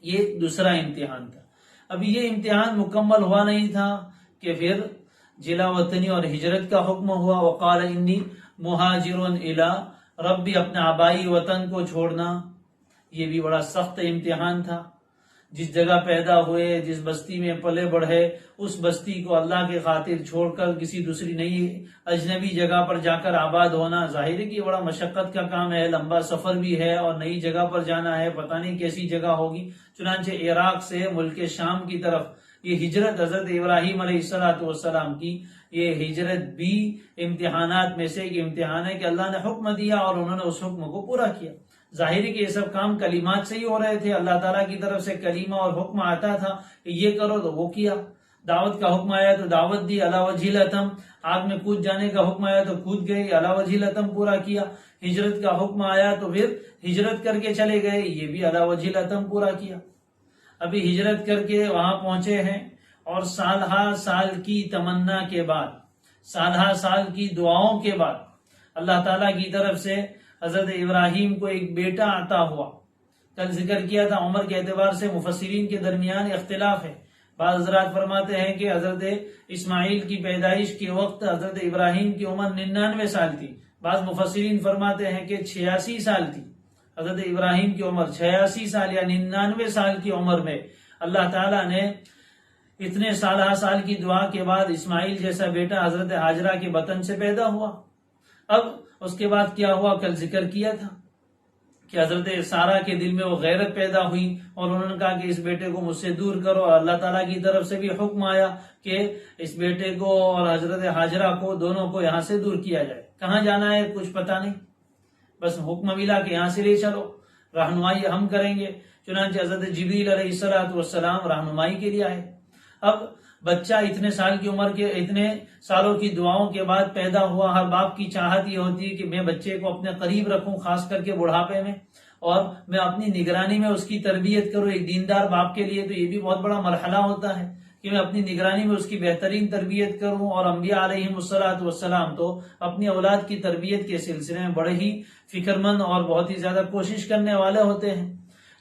یہ دوسرا امتحان تھا۔ اب یہ امتحان مکمل ہوا نہیں تھا کہ پھر جلا وطنی اور ہجرت کا حکم ہوا۔ وقال انی مہاجر الی ربی، اپنے آبائی وطن کو چھوڑنا، یہ بھی بڑا سخت امتحان تھا۔ جس جگہ پیدا ہوئے، جس بستی میں پلے بڑھے، اس بستی کو اللہ کے خاطر چھوڑ کر کسی دوسری نئی اجنبی جگہ پر جا کر آباد ہونا، ظاہر ہے کہ یہ بڑا مشقت کا کام ہے، لمبا سفر بھی ہے، اور نئی جگہ پر جانا ہے، پتہ نہیں کیسی جگہ ہوگی۔ چنانچہ عراق سے ملک شام کی طرف یہ ہجرت حضرت ابراہیم علیہ السلام کی، یہ ہجرت بھی امتحانات میں سے ایک امتحان ہے کہ اللہ نے حکم دیا اور انہوں نے اس حکم کو پورا کیا۔ ظاہر ہے کہ یہ سب کام کلمات سے ہی ہو رہے تھے، اللہ تعالیٰ کی طرف سے کلمہ اور حکم آتا تھا کہ یہ کرو تو وہ کیا، دعوت کا حکم آیا تو دعوت دی علی وجہ الاتم، آگ میں کود جانے کا حکم آیا تو کود گئے، علی وجہ الاتم پورا کیا، ہجرت کا حکم آیا تو پھر ہجرت کر کے چلے گئے، یہ بھی علی وجہ الاتم پورا کیا۔ ابھی ہجرت کر کے وہاں پہنچے ہیں، اور سال ہا سال کی تمنا کے بعد، سال ہا سال کی دعاؤں کے بعد اللہ تعالیٰ کی طرف سے حضرت ابراہیم کو ایک بیٹا عطا ہوا۔ کل ذکر کیا تھا عمر کے اعتبار سے مفسرین کے درمیان اختلاف ہے. بعض حضرات فرماتے ہیں کہ حضرت اسماعیل کی پیدائش کے وقت حضرت ابراہیم کی عمر 99 سال تھی. بعض مفسرین فرماتے ہیں کہ 86 سال تھی. حضرت ابراہیم کی عمر 86 سال یا 99 سال کی عمر میں اللہ تعالیٰ نے اتنے سال کی دعا کے بعد اسماعیل جیسا بیٹا حضرت ہاجرہ کے بطن سے پیدا ہوا. اب اس کے بعد کیا ہوا کل ذکر کیا تھا کہ حضرت سارہ کے دل میں وہ غیرت پیدا ہوئی اور انہوں نے کہا کہ اس بیٹے کو مجھ سے دور کرو. اور اللہ تعالیٰ کی طرف سے بھی حکم آیا کہ اس بیٹے کو اور حضرت ہاجرہ کو دونوں کو یہاں سے دور کیا جائے. کہاں جانا ہے کچھ پتا نہیں، بس حکم ملا کہ یہاں سے لے چلو، رہنمائی ہم کریں گے. چنانچہ حضرت جبریل علیہ السلام رہنمائی کے لیے آئے. اب بچہ اتنے سال کی عمر کے اتنے سالوں کی دعاؤں کے بعد پیدا ہوا. ہر باپ کی چاہت یہ ہوتی ہے کہ میں بچے کو اپنے قریب رکھوں، خاص کر کے بڑھاپے میں، اور میں اپنی نگرانی میں اس کی تربیت کروں. ایک دیندار باپ کے لیے تو یہ بھی بہت بڑا مرحلہ ہوتا ہے کہ میں اپنی نگرانی میں اس کی بہترین تربیت کروں. اور انبیاء علیہم السلام تو اپنی اولاد کی تربیت کے سلسلے میں بڑے ہی فکر مند اور بہت ہی زیادہ کوشش کرنے والے ہوتے ہیں.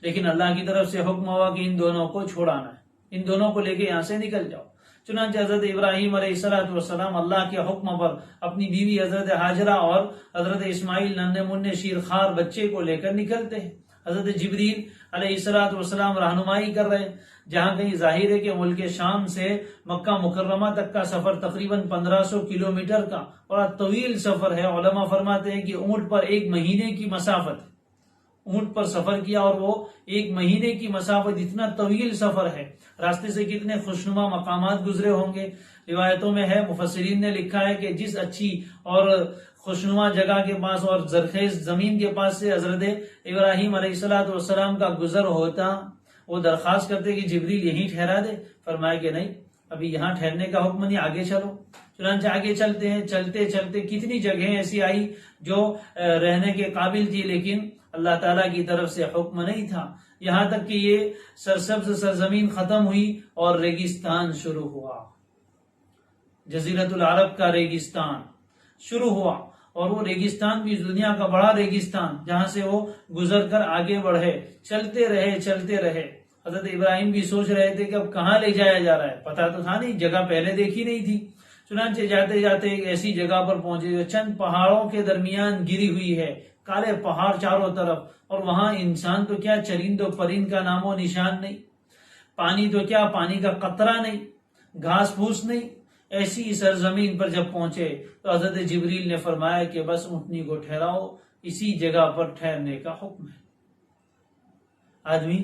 لیکن اللہ کی طرف سے حکم ہوا کہ ان دونوں کو چھوڑانا ہے، ان دونوں کو لے کے یہاں سے نکل جاؤ. چنانچہ حضرت ابراہیم علیہ السلام اللہ کے حکم پر اپنی بیوی حضرت ہاجرہ اور حضرت اسماعیل ننھے منھے شیرخوار بچے کو لے کر نکلتے ہیں. حضرت جبریل علیہ السلام رہنمائی کر رہے ہیں. جہاں کہیں ظاہر ہے کہ ملک شام سے مکہ مکرمہ تک کا سفر تقریباً 1500 کلومیٹر کا بڑا طویل سفر ہے. علماء فرماتے ہیں کہ اونٹ پر 1 مہینے کی مسافت ہے. اونٹ پر سفر کیا اور وہ 1 مہینے کی مسافت، اتنا طویل سفر ہے. راستے سے کتنے خوشنما مقامات گزرے ہوں گے. روایتوں میں ہے، مفسرین نے لکھا ہے کہ جس اچھی اور خوشنما جگہ کے پاس اور زرخیز زمین کے پاس سے حضرت ابراہیم علیہ السلام کا گزر ہوتا، وہ درخواست کرتے کہ جبریل یہیں ٹھہرا دے. فرمایا کہ نہیں، ابھی یہاں ٹھہرنے کا حکم نہیں، آگے چلو. چنانچہ آگے چلتے ہیں. چلتے چلتے کتنی جگہیں ایسی آئی جو رہنے کے قابل تھی، لیکن اللہ تعالیٰ کی طرف سے حکم نہیں تھا. یہاں تک کہ یہ سرسبز سرزمین ختم ہوئی اور ریگستان شروع ہوا. جزیرت العرب کا ریگستان شروع ہوا، اور وہ ریگستان بھی دنیا کا بڑا ریگستان جہاں سے وہ گزر کر آگے بڑھے. چلتے رہے. حضرت ابراہیم بھی سوچ رہے تھے کہ اب کہاں لے جایا جا رہا ہے، پتا تو تھا نہیں، جگہ پہلے دیکھی نہیں تھی. چنانچہ جاتے جاتے ایک ایسی جگہ پر پہنچے جو چند پہاڑوں کے درمیان گری ہوئی ہے. کالے پہاڑ چاروں طرف، اور وہاں انسان تو کیا، چرند و پرند کا نام و نشان نہیں. پانی تو کیا، پانی کا قطرہ نہیں، گھاس پھوس نہیں. ایسی سرزمین پر جب پہنچے تو حضرت جبریل نے فرمایا کہ بس اونٹنی کو ٹھہراؤ، اسی جگہ پر ٹھہرنے کا حکم ہے. آدمی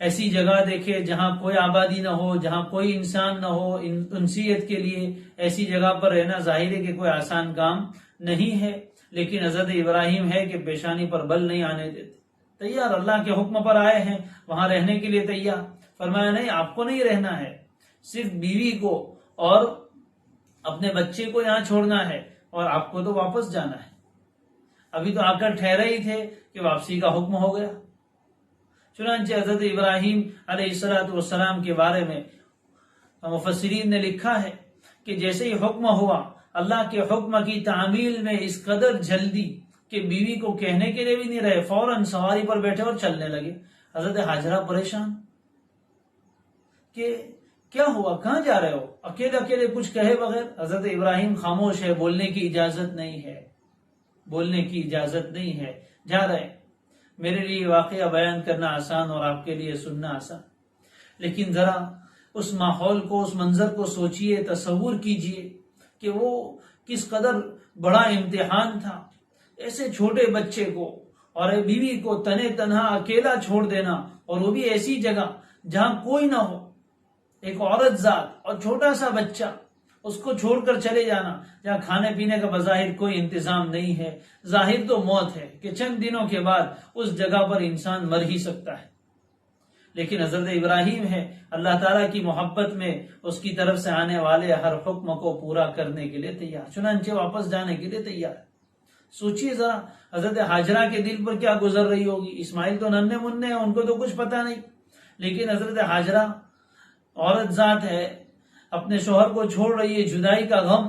ایسی جگہ دیکھے جہاں کوئی آبادی نہ ہو، جہاں کوئی انسان نہ ہو، انسیت کے لیے ایسی جگہ پر رہنا ظاہر ہے کہ کوئی آسان کام نہیں ہے. لیکن حضرت ابراہیم ہے کہ پیشانی پر بل نہیں آنے دیتے. تیار، اللہ کے حکم پر آئے ہیں، وہاں رہنے کے لیے تیار. فرمایا نہیں، آپ کو نہیں رہنا ہے، صرف بیوی کو اور اپنے بچے کو یہاں چھوڑنا ہے، اور آپ کو تو واپس جانا ہے. ابھی تو آ کر ٹھہرے ہی تھے کہ واپسی کا حکم ہو گیا. چنانچہ حضرت ابراہیم علیہ السلام کے بارے میں مفسرین نے لکھا ہے کہ جیسے ہی حکم ہوا، اللہ کے حکم کی تعمیل میں اس قدر جلدی کہ بیوی کو کہنے کے لیے بھی نہیں رہے، فوراً سواری پر بیٹھے اور چلنے لگے. حضرت ہاجرہ پریشان کہ کیا ہوا، کہاں جا رہے ہو، اکیلے کچھ کہے بغیر. حضرت ابراہیم خاموش ہے، بولنے کی اجازت نہیں ہے، جا رہے. میرے لیے واقعہ بیان کرنا آسان اور آپ کے لیے سننا آسان، لیکن ذرا اس ماحول کو، اس منظر کو سوچئے، تصور کیجئے کہ وہ کس قدر بڑا امتحان تھا. ایسے چھوٹے بچے کو اور بیوی کو تنے تنہا اکیلا چھوڑ دینا، اور وہ بھی ایسی جگہ جہاں کوئی نہ ہو، ایک عورت ذات اور چھوٹا سا بچہ، اس کو چھوڑ کر چلے جانا جہاں کھانے پینے کا بظاہر کوئی انتظام نہیں ہے. ظاہر تو موت ہے کہ چند دنوں کے بعد اس جگہ پر انسان مر ہی سکتا ہے. لیکن حضرت ابراہیم ہے، اللہ تعالیٰ کی محبت میں اس کی طرف سے آنے والے ہر حکم کو پورا کرنے کے لیے تیار. چنانچہ واپس جانے کے لیے تیار. سوچئے ذرا حضرت ہاجرہ کے دل پر کیا گزر رہی ہوگی. اسماعیل تو ننھے منھے ہیں، ان کو تو کچھ پتا نہیں، لیکن حضرت ہاجرہ عورت ذات ہے، اپنے شوہر کو چھوڑ رہی ہے، جدائی کا غم.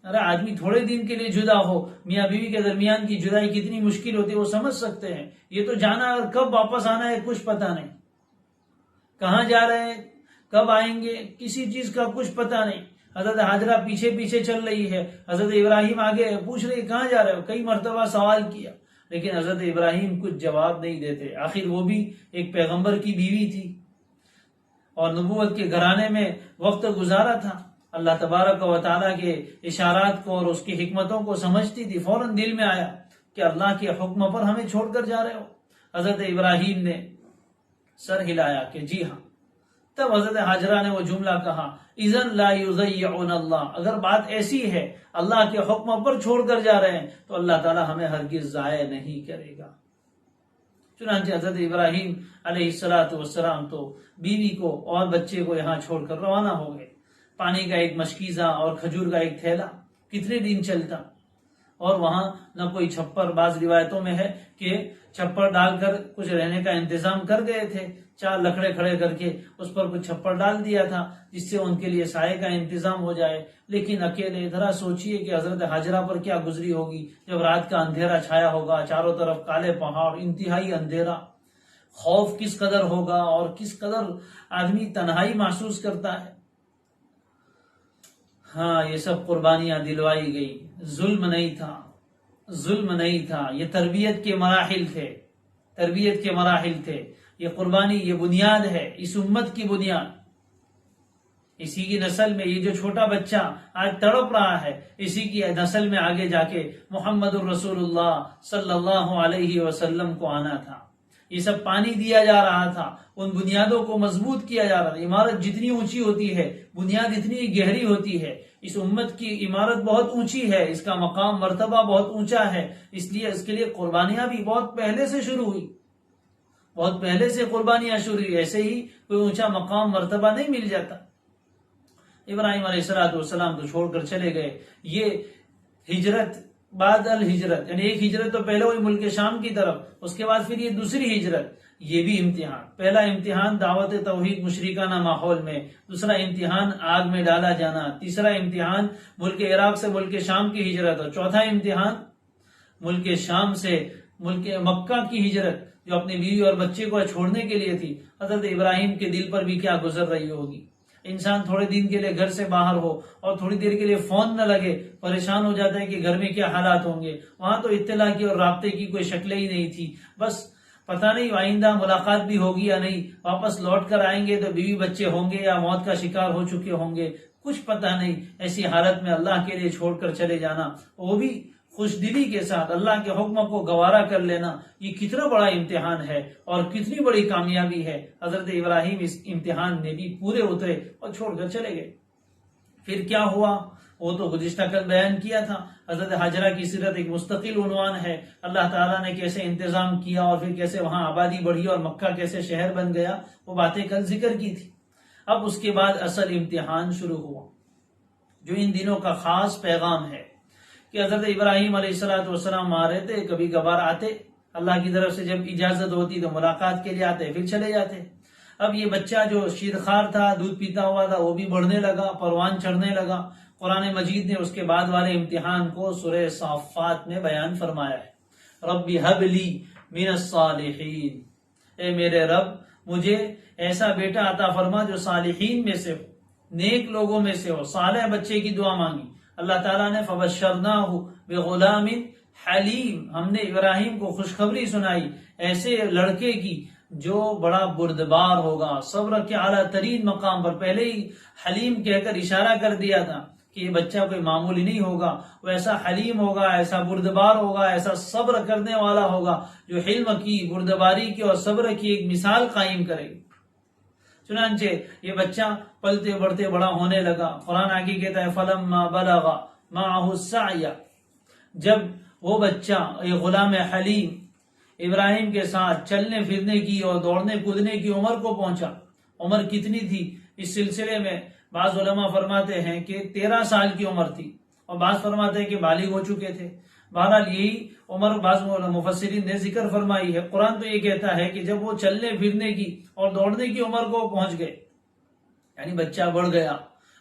ارے آدمی تھوڑے دن کے لیے جدا ہو، میاں بیوی کے درمیان کی جدائی کتنی مشکل ہوتی ہے وہ سمجھ سکتے ہیں. یہ تو جانا اور کب واپس آنا ہے کچھ پتہ نہیں، کہاں جا رہے ہیں کب آئیں گے کسی چیز کا کچھ پتہ نہیں. حضرت ہاجرہ پیچھے پیچھے چل رہی ہے، حضرت ابراہیم آگے پوچھ رہے کہاں جا رہے ہو، کئی مرتبہ سوال کیا لیکن حضرت ابراہیم کچھ جواب نہیں دیتے. آخر وہ بھی ایک پیغمبر کی بیوی تھی اور نبوت کے گھرانے میں وقت گزارا تھا. اللہ تبارک و تعالیٰ کے اشارات کو اور اس کی حکمتوں کو سمجھتی تھی. فوراً دل میں آیا کہ اللہ کے حکم پر ہمیں چھوڑ کر جا رہے ہو. حضرت ابراہیم نے سر ہلایا کہ جی ہاں. تب حضرت ہاجرہ نے وہ جملہ کہا اذن لا یضیعون اللہ، اگر بات ایسی ہے اللہ کے حکم پر چھوڑ کر جا رہے ہیں تو اللہ تعالیٰ ہمیں ہرگز ضائع نہیں کرے گا. چنانچہ حضرت ابراہیم علیہ السلام تو بیوی کو اور بچے کو یہاں چھوڑ کر روانہ ہو گئے. پانی کا ایک مشکیزہ اور کھجور کا ایک تھیلا کتنے دن چلتا، اور وہاں نہ کوئی چھپر. بعض روایتوں میں ہے کہ چھپر ڈال کر کچھ رہنے کا انتظام کر گئے تھے، 4 لکڑے کھڑے کر کے اس پر کچھ چھپر ڈال دیا تھا جس سے ان کے لیے سائے کا انتظام ہو جائے. لیکن اکیلے ذرا سوچئے کہ حضرت ہاجرہ پر کیا گزری ہوگی جب رات کا اندھیرا چھایا ہوگا، چاروں طرف کالے پہاڑ، انتہائی اندھیرا. خوف کس قدر ہوگا اور کس قدر آدمی تنہائی محسوس کرتا ہے. ہاں یہ سب قربانیاں دلوائی گئی. ظلم نہیں تھا، یہ تربیت کے مراحل تھے. یہ قربانی، یہ بنیاد ہے، اس امت کی بنیاد. اسی کی نسل میں یہ جو چھوٹا بچہ آج تڑپ رہا ہے، اسی کی نسل میں آگے جا کے محمد الرسول اللہ صلی اللہ علیہ وسلم کو آنا تھا. یہ سب پانی دیا جا رہا تھا، ان بنیادوں کو مضبوط کیا جا رہا تھا. عمارت جتنی اونچی ہوتی ہے، بنیاد اتنی گہری ہوتی ہے. اس امت کی عمارت بہت اونچی ہے، اس کا مقام مرتبہ بہت اونچا ہے، اس لیے اس کے لیے قربانیاں بھی بہت پہلے سے شروع ہوئی. بہت پہلے سے قربانیاں شروع ہوئی. ایسے ہی کوئی اونچا مقام مرتبہ نہیں مل جاتا. ابراہیم علیہ السلام تو چھوڑ کر چلے گئے. یہ ہجرت بعد الہجرت، یعنی ایک ہجرت تو پہلے ہوئی ملک شام کی طرف، اس کے بعد پھر یہ دوسری ہجرت. یہ بھی امتحان. پہلا امتحان دعوت توحید مشرکانہ ماحول میں، دوسرا امتحان آگ میں ڈالا جانا، تیسرا امتحان ملک عراق سے ملک شام کی ہجرت، اور چوتھا امتحان ملک شام سے ملک مکہ کی ہجرت جو اپنی بیوی اور بچے کو چھوڑنے کے لیے تھی. حضرت ابراہیم کے دل پر بھی کیا گزر رہی ہوگی. انسان تھوڑے دن کے لیے گھر سے باہر ہو اور تھوڑی دیر کے لیے فون نہ لگے، پریشان ہو جاتا ہے کہ گھر میں کیا حالات ہوں گے. وہاں تو اطلاع کی اور رابطے کی کوئی شکلیں ہی نہیں تھی. بس پتہ نہیں آئندہ ملاقات بھی ہوگی یا نہیں، واپس لوٹ کر آئیں گے تو بیوی بچے ہوں گے یا موت کا شکار ہو چکے ہوں گے، کچھ پتہ نہیں. ایسی حالت میں اللہ کے لیے چھوڑ کر چلے جانا، وہ بھی خوش دلی کے ساتھ اللہ کے حکم کو گوارا کر لینا، یہ کتنا بڑا امتحان ہے اور کتنی بڑی کامیابی ہے. حضرت ابراہیم اس امتحان میں بھی پورے اترے اور چھوڑ کر چلے گئے. پھر کیا ہوا وہ تو گزشتہ کل بیان کیا تھا. حضرت ہاجرہ کی سیرت ایک مستقل عنوان ہے. اللہ تعالیٰ نے کیسے انتظام کیا اور پھر کیسے وہاں آبادی بڑھی اور مکہ کیسے شہر بن گیا، وہ باتیں کل ذکر کی تھی. اب اس کے بعد اصل امتحان شروع ہوا جو ان دنوں کا خاص پیغام ہے کہ حضرت ابراہیم علیہ السلام آ رہے تھے، کبھی کبھار آتے، اللہ کی طرف سے جب اجازت ہوتی تو ملاقات کے لیے آتے، پھر چلے جاتے. اب یہ بچہ جو شیرخوار تھا، دودھ پیتا ہوا تھا، وہ بھی بڑھنے لگا، پروان چڑھنے لگا. قرآن مجید نے اس کے بعد والے امتحان کو سورہ صافات میں بیان فرمایا ہے. رب ہب لی من الصالحین، اے میرے رب مجھے ایسا بیٹا عطا فرما جو صالحین میں سے ہو، نیک لوگوں میں سے ہو. صالح بچے کی دعا مانگی. اللہ تعالیٰ نے فبشرناہ بغلام حلیم، ہم نے ابراہیم کو خوشخبری سنائی ایسے لڑکے کی جو بڑا بردبار ہوگا، صبر کے اعلیٰ ترین مقام پر. پہلے ہی حلیم کہہ کر اشارہ کر دیا تھا کہ یہ بچہ کوئی معمولی نہیں ہوگا، وہ ایسا حلیم ہوگا، ایسا بردبار ہوگا، ایسا صبر کرنے والا ہوگا جو حلم کی، بردباری کی اور صبر کی ایک مثال قائم کرے گی. چنانچہ یہ بچہ پلتے بڑھتے بڑا ہونے لگا. قرآن آگے کہتا ہے فَلَمَّا بَلَغَ مَعَهُ السَّعْيَ، جب وہ بچہ یہ غلام حلیم ابراہیم کے ساتھ چلنے پھرنے کی اور دوڑنے کودنے کی عمر کو پہنچا. عمر کتنی تھی اس سلسلے میں بعض علماء فرماتے ہیں کہ 13 سال کی عمر تھی، اور بعض فرماتے ہیں کہ بالغ ہو چکے تھے. بہرحال یہی عمر بعض مفسرین نے ذکر فرمائی ہے. قرآن تو یہ کہتا ہے کہ جب وہ چلنے پھرنے کی اور دوڑنے کی عمر کو پہنچ گئے، یعنی بچہ بڑھ گیا،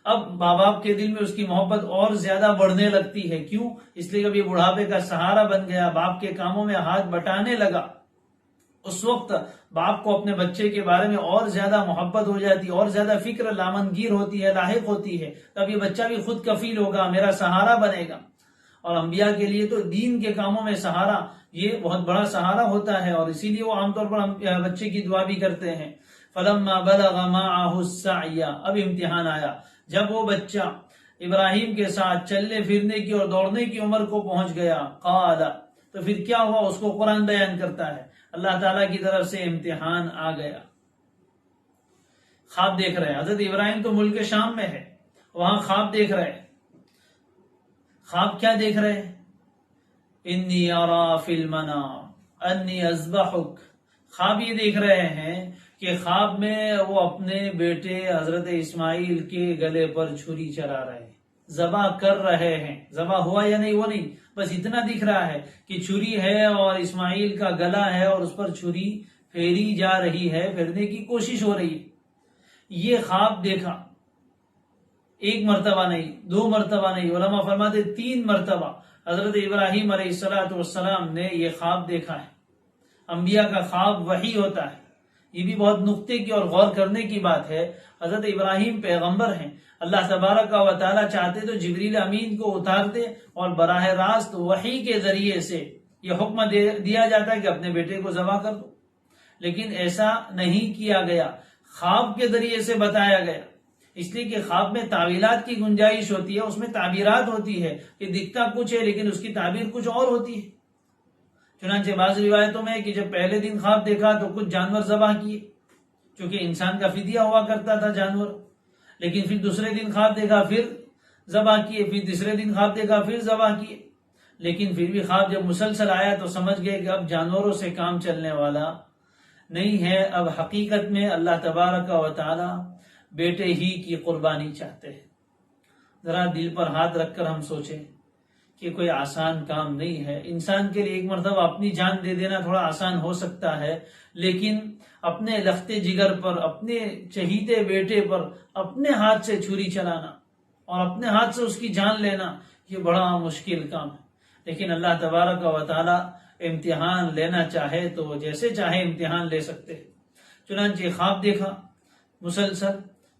اب ماں باپ کے دل میں اس کی محبت اور زیادہ بڑھنے لگتی ہے. کیوں؟ اس لیے کبھی بڑھاپے کا سہارا بن گیا، باپ کے کاموں میں ہاتھ بٹانے لگا. اس وقت باپ کو اپنے بچے کے بارے میں اور زیادہ محبت ہو جاتی، اور زیادہ فکر لامنگیر ہوتی ہے، لاحق ہوتی ہے. تب یہ بچہ بھی خود کفیل ہوگا، میرا سہارا بنے گا. اور انبیاء کے لیے تو دین کے کاموں میں سہارا یہ بہت بڑا سہارا ہوتا ہے، اور اسی لیے وہ عام طور پر بچے کی دعا بھی کرتے ہیں. فلما بلغ معه السعي، اب امتحان آیا. جب وہ بچہ ابراہیم کے ساتھ چلنے پھرنے کی اور دوڑنے کی عمر کو پہنچ گیا، قال، تو پھر کیا ہوا؟ اس کو قرآن بیان کرتا ہے. اللہ تعالیٰ کی طرف سے امتحان آ گیا. خواب دیکھ رہے ہیں. حضرت ابراہیم تو ملک شام میں ہے، وہاں خواب دیکھ رہے ہیں. خواب کیا دیکھ رہے ہیں؟ انی ارا فی المنام انی اذبحک. خواب یہ دیکھ رہے ہیں کہ خواب میں وہ اپنے بیٹے حضرت اسماعیل کے گلے پر چھری چلا رہے ہیں، ذبح کر رہے ہیں. ذبح ہوا یا نہیں وہ نہیں، بس اتنا دکھ رہا ہے کہ چھری ہے اور اسماعیل کا گلا ہے اور اس پر چھری پھیری جا رہی ہے، پھیرنے کی کوشش ہو رہی ہے. یہ خواب دیکھا. ایک مرتبہ نہیں، دو مرتبہ نہیں، علماء فرماتے 3 مرتبہ حضرت ابراہیم علیہ السلام نے یہ خواب دیکھا ہے. انبیاء کا خواب وحی ہوتا ہے. یہ بھی بہت نقطے کی اور غور کرنے کی بات ہے. حضرت ابراہیم پیغمبر ہیں. اللہ تبارک و تعالیٰ چاہتے تو جبریل امین کو اتارتے اور براہ راست وحی کے ذریعے سے یہ حکم دیا جاتا ہے کہ اپنے بیٹے کو ذبح کر دو، لیکن ایسا نہیں کیا گیا. خواب کے ذریعے سے بتایا گیا. اس لیے کہ خواب میں تعویلات کی گنجائش ہوتی ہے، اس میں تعبیرات ہوتی ہے کہ دکھتا کچھ ہے لیکن اس کی تعبیر کچھ اور ہوتی ہے. چنانچہ بعض روایتوں میں کہ جب پہلے دن خواب دیکھا تو کچھ جانور ذبح کیے، چونکہ انسان کا فدیہ ہوا کرتا تھا جانور. لیکن پھر دوسرے دن خواب دیکھا پھر ذبح کیے، پھر تیسرے دن خواب دیکھا پھر ذبح کیے. لیکن پھر بھی خواب جب مسلسل آیا تو سمجھ گئے کہ اب جانوروں سے کام چلنے والا نہیں ہے. اب حقیقت میں اللہ تبارک و تعالی بیٹے ہی کی قربانی چاہتے ہیں. ذرا دل پر ہاتھ رکھ کر ہم سوچیں کہ کوئی آسان کام نہیں ہے. انسان کے لیے ایک مرتبہ اپنی جان دے دینا تھوڑا آسان ہو سکتا ہے، لیکن اپنے لختے جگر پر، اپنے چہیتے بیٹے پر اپنے ہاتھ سے چھری چلانا اور اپنے ہاتھ سے اس کی جان لینا، یہ بڑا مشکل کام ہے. لیکن اللہ تبارک و تعالی امتحان لینا چاہے تو جیسے چاہے امتحان لے سکتے. چنانچہ خواب دیکھا مسلسل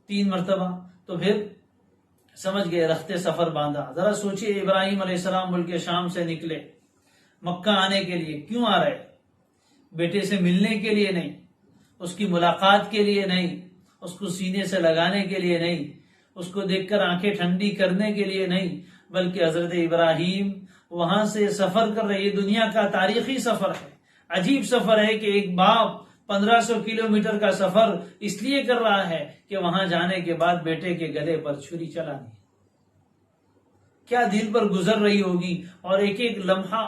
3 مرتبہ، تو پھر سمجھ گئے، رخت سفر باندھا. ذرا سوچئے، ابراہیم علیہ السلام ملک شام سے نکلے مکہ آنے کے لیے. کیوں آ رہے؟ بیٹے سے ملنے کے لیے نہیں، اس کی ملاقات کے لیے نہیں، اس کو سینے سے لگانے کے لیے نہیں، اس کو دیکھ کر آنکھیں ٹھنڈی کرنے کے لیے نہیں، بلکہ حضرت ابراہیم وہاں سے سفر کر رہے. یہ دنیا کا تاریخی سفر ہے. عجیب سفر ہے کہ ایک باپ 1500 کلومیٹر کا سفر اس لیے کر رہا ہے کہ وہاں جانے کے بعد بیٹے کے گلے پر چھری چلانی. کیا دل پر گزر رہی ہوگی، اور ایک ایک لمحہ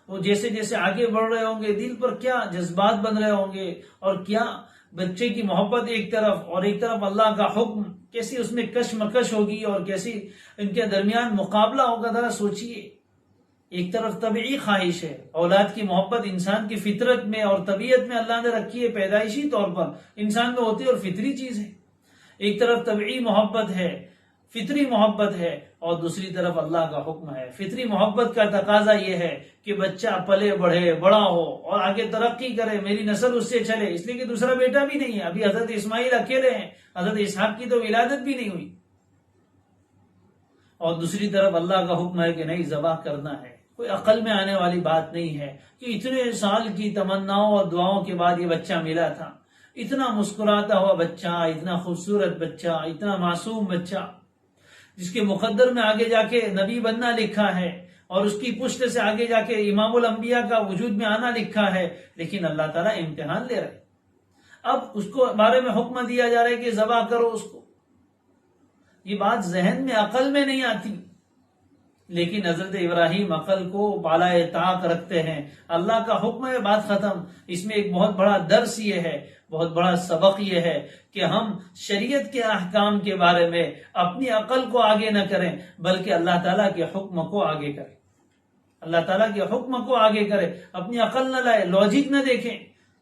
وہ جیسے جیسے آگے بڑھ رہے ہوں گے دل پر کیا جذبات بن رہے ہوں گے، اور کیا بچے کی محبت ایک طرف اور ایک طرف اللہ کا حکم، کیسی اس میں کشمکش ہوگی اور کیسی ان کے درمیان مقابلہ ہوگا. ذرا سوچیے. ایک طرف طبعی خواہش ہے، اولاد کی محبت انسان کی فطرت میں اور طبیعت میں اللہ نے رکھی ہے، پیدائشی طور پر انسان میں ہوتی ہے اور فطری چیز ہے. ایک طرف طبعی محبت ہے، فطری محبت ہے، اور دوسری طرف اللہ کا حکم ہے. فطری محبت کا تقاضا یہ ہے کہ بچہ پلے بڑھے، بڑا ہو اور آگے ترقی کرے، میری نسل اس سے چلے. اس لیے کہ دوسرا بیٹا بھی نہیں ہے. ابھی حضرت اسماعیل اکیلے ہیں، حضرت اسحاق کی تو ولادت بھی نہیں ہوئی. اور دوسری طرف اللہ کا حکم ہے کہ نہیں، ذبح کرنا ہے. کوئی عقل میں آنے والی بات نہیں ہے کہ اتنے سال کی تمناؤں اور دعاؤں کے بعد یہ بچہ ملا تھا. اتنا مسکراتا ہوا بچہ، اتنا خوبصورت بچہ، اتنا معصوم بچہ، جس کے مقدر میں آگے جا کے نبی بننا لکھا ہے، اور اس کی پشت سے آگے جا کے امام الانبیاء کا وجود میں آنا لکھا ہے. لیکن اللہ تعالیٰ امتحان لے رہے. اب اس کو بارے میں حکم دیا جا رہا ہے کہ ذبح کرو اس کو. یہ بات ذہن میں، عقل میں نہیں آتی. لیکن حضرت ابراہیم عقل کو بالائے طاق رکھتے ہیں. اللہ کا حکم ہے، بات ختم. اس میں ایک بہت بڑا درس یہ ہے، بہت بڑا سبق یہ ہے کہ ہم شریعت کے احکام کے بارے میں اپنی عقل کو آگے نہ کریں، بلکہ اللہ تعالیٰ کے حکم کو آگے کریں. اللہ تعالیٰ کے حکم کو آگے کریں، اپنی عقل نہ لائے، لاجک نہ دیکھیں.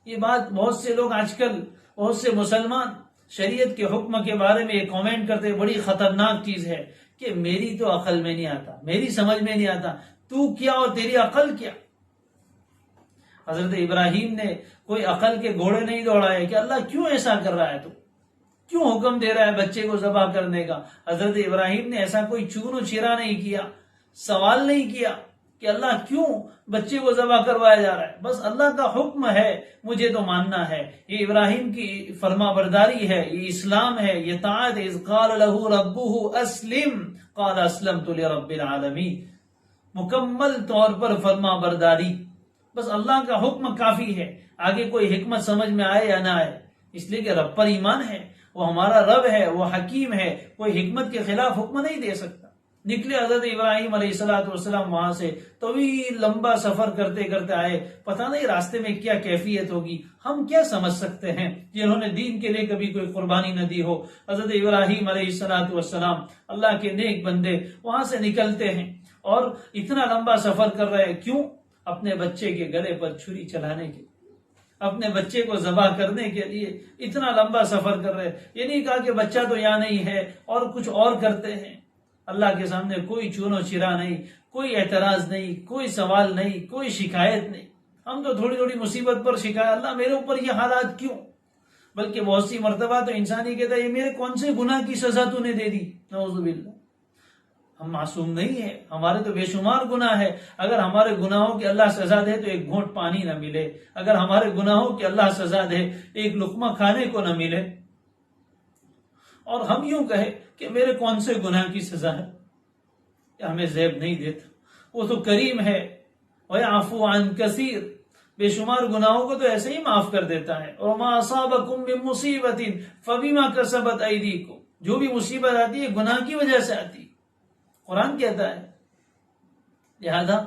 یہ بات بہت سے لوگ آج کل، بہت سے مسلمان شریعت کے حکم کے بارے میں یہ کامنٹ کرتے بڑی خطرناک چیز ہے کہ میری تو عقل میں نہیں آتا، میری سمجھ میں نہیں آتا، تو کیا اور تیری عقل کیا؟ حضرت ابراہیم نے کوئی عقل کے گھوڑے نہیں دوڑائے کہ اللہ کیوں ایسا کر رہا ہے، تو کیوں حکم دے رہا ہے بچے کو ذبح کرنے کا؟ حضرت ابراہیم نے ایسا کوئی چون و چرا نہیں کیا، سوال نہیں کیا کہ اللہ کیوں بچے کو ذبح کروایا جا رہا ہے، بس اللہ کا حکم ہے مجھے تو ماننا ہے۔ یہ ابراہیم کی فرما برداری ہے، یہ اسلام ہے، یہ طاعت ہے۔ اذ قال له ربه اسلم قال اسلمت لرب العالمین، مکمل طور پر فرما برداری، بس اللہ کا حکم کافی ہے، آگے کوئی حکمت سمجھ میں آئے یا نہ آئے، اس لیے کہ رب پر ایمان ہے، وہ ہمارا رب ہے، وہ حکیم ہے، کوئی حکمت کے خلاف حکم نہیں دے سکتا۔ نکلے حضرت ابراہیم علیہ السلام وہاں سے، طویل لمبا سفر کرتے کرتے آئے، پتہ نہیں راستے میں کیا کیفیت ہوگی، ہم کیا سمجھ سکتے ہیں جنہوں نے دین کے لیے کبھی کوئی قربانی نہ دی ہو۔ حضرت ابراہیم علیہ السلام اللہ کے نیک بندے وہاں سے نکلتے ہیں اور اتنا لمبا سفر کر رہے ہیں، کیوں؟ اپنے بچے کے گلے پر چھری چلانے کے، اپنے بچے کو ذبح کرنے کے لیے اتنا لمبا سفر کر رہے ہیں۔ یہ نہیں کہا کہ بچہ تو یہاں نہیں ہے اور کچھ اور کرتے ہیں۔ اللہ کے سامنے کوئی چون و چرا نہیں، کوئی اعتراض نہیں، کوئی سوال نہیں، کوئی شکایت نہیں۔ ہم تو تھوڑی تھوڑی مصیبت پر شکایت، اللہ میرے اوپر یہ حالات کیوں؟ بلکہ بہت سی مرتبہ تو انسان ہی کہتا ہے یہ میرے کون سے گناہ کی سزا تو نے دے دی، نعوذ باللہ۔ ہم معصوم نہیں ہیں، ہمارے تو بے شمار گناہ ہے۔ اگر ہمارے گناہوں کی اللہ سزا دے تو ایک گھونٹ پانی نہ ملے، اگر ہمارے گناہوں کی اللہ سزا دے ایک لقمہ کھانے کو نہ ملے، اور ہم یوں کہے کہ میرے کون سے گناہ کی سزا ہے، یہ ہمیں زیب نہیں دیتا۔ وہ تو کریم ہے، وَيَعْفُو عَنْ كَثِيرٍ، بے شمار گناہوں کو تو ایسے ہی معاف کر دیتا ہے۔ وَمَا أَصَابَكُم مِّن مُّصِيبَةٍ فَبِمَا كَسَبَتْ أَيْدِيكُمْ، جو بھی مصیبت آتی ہے گناہ کی وجہ سے آتی ہے، قرآن کہتا ہے۔ لہذا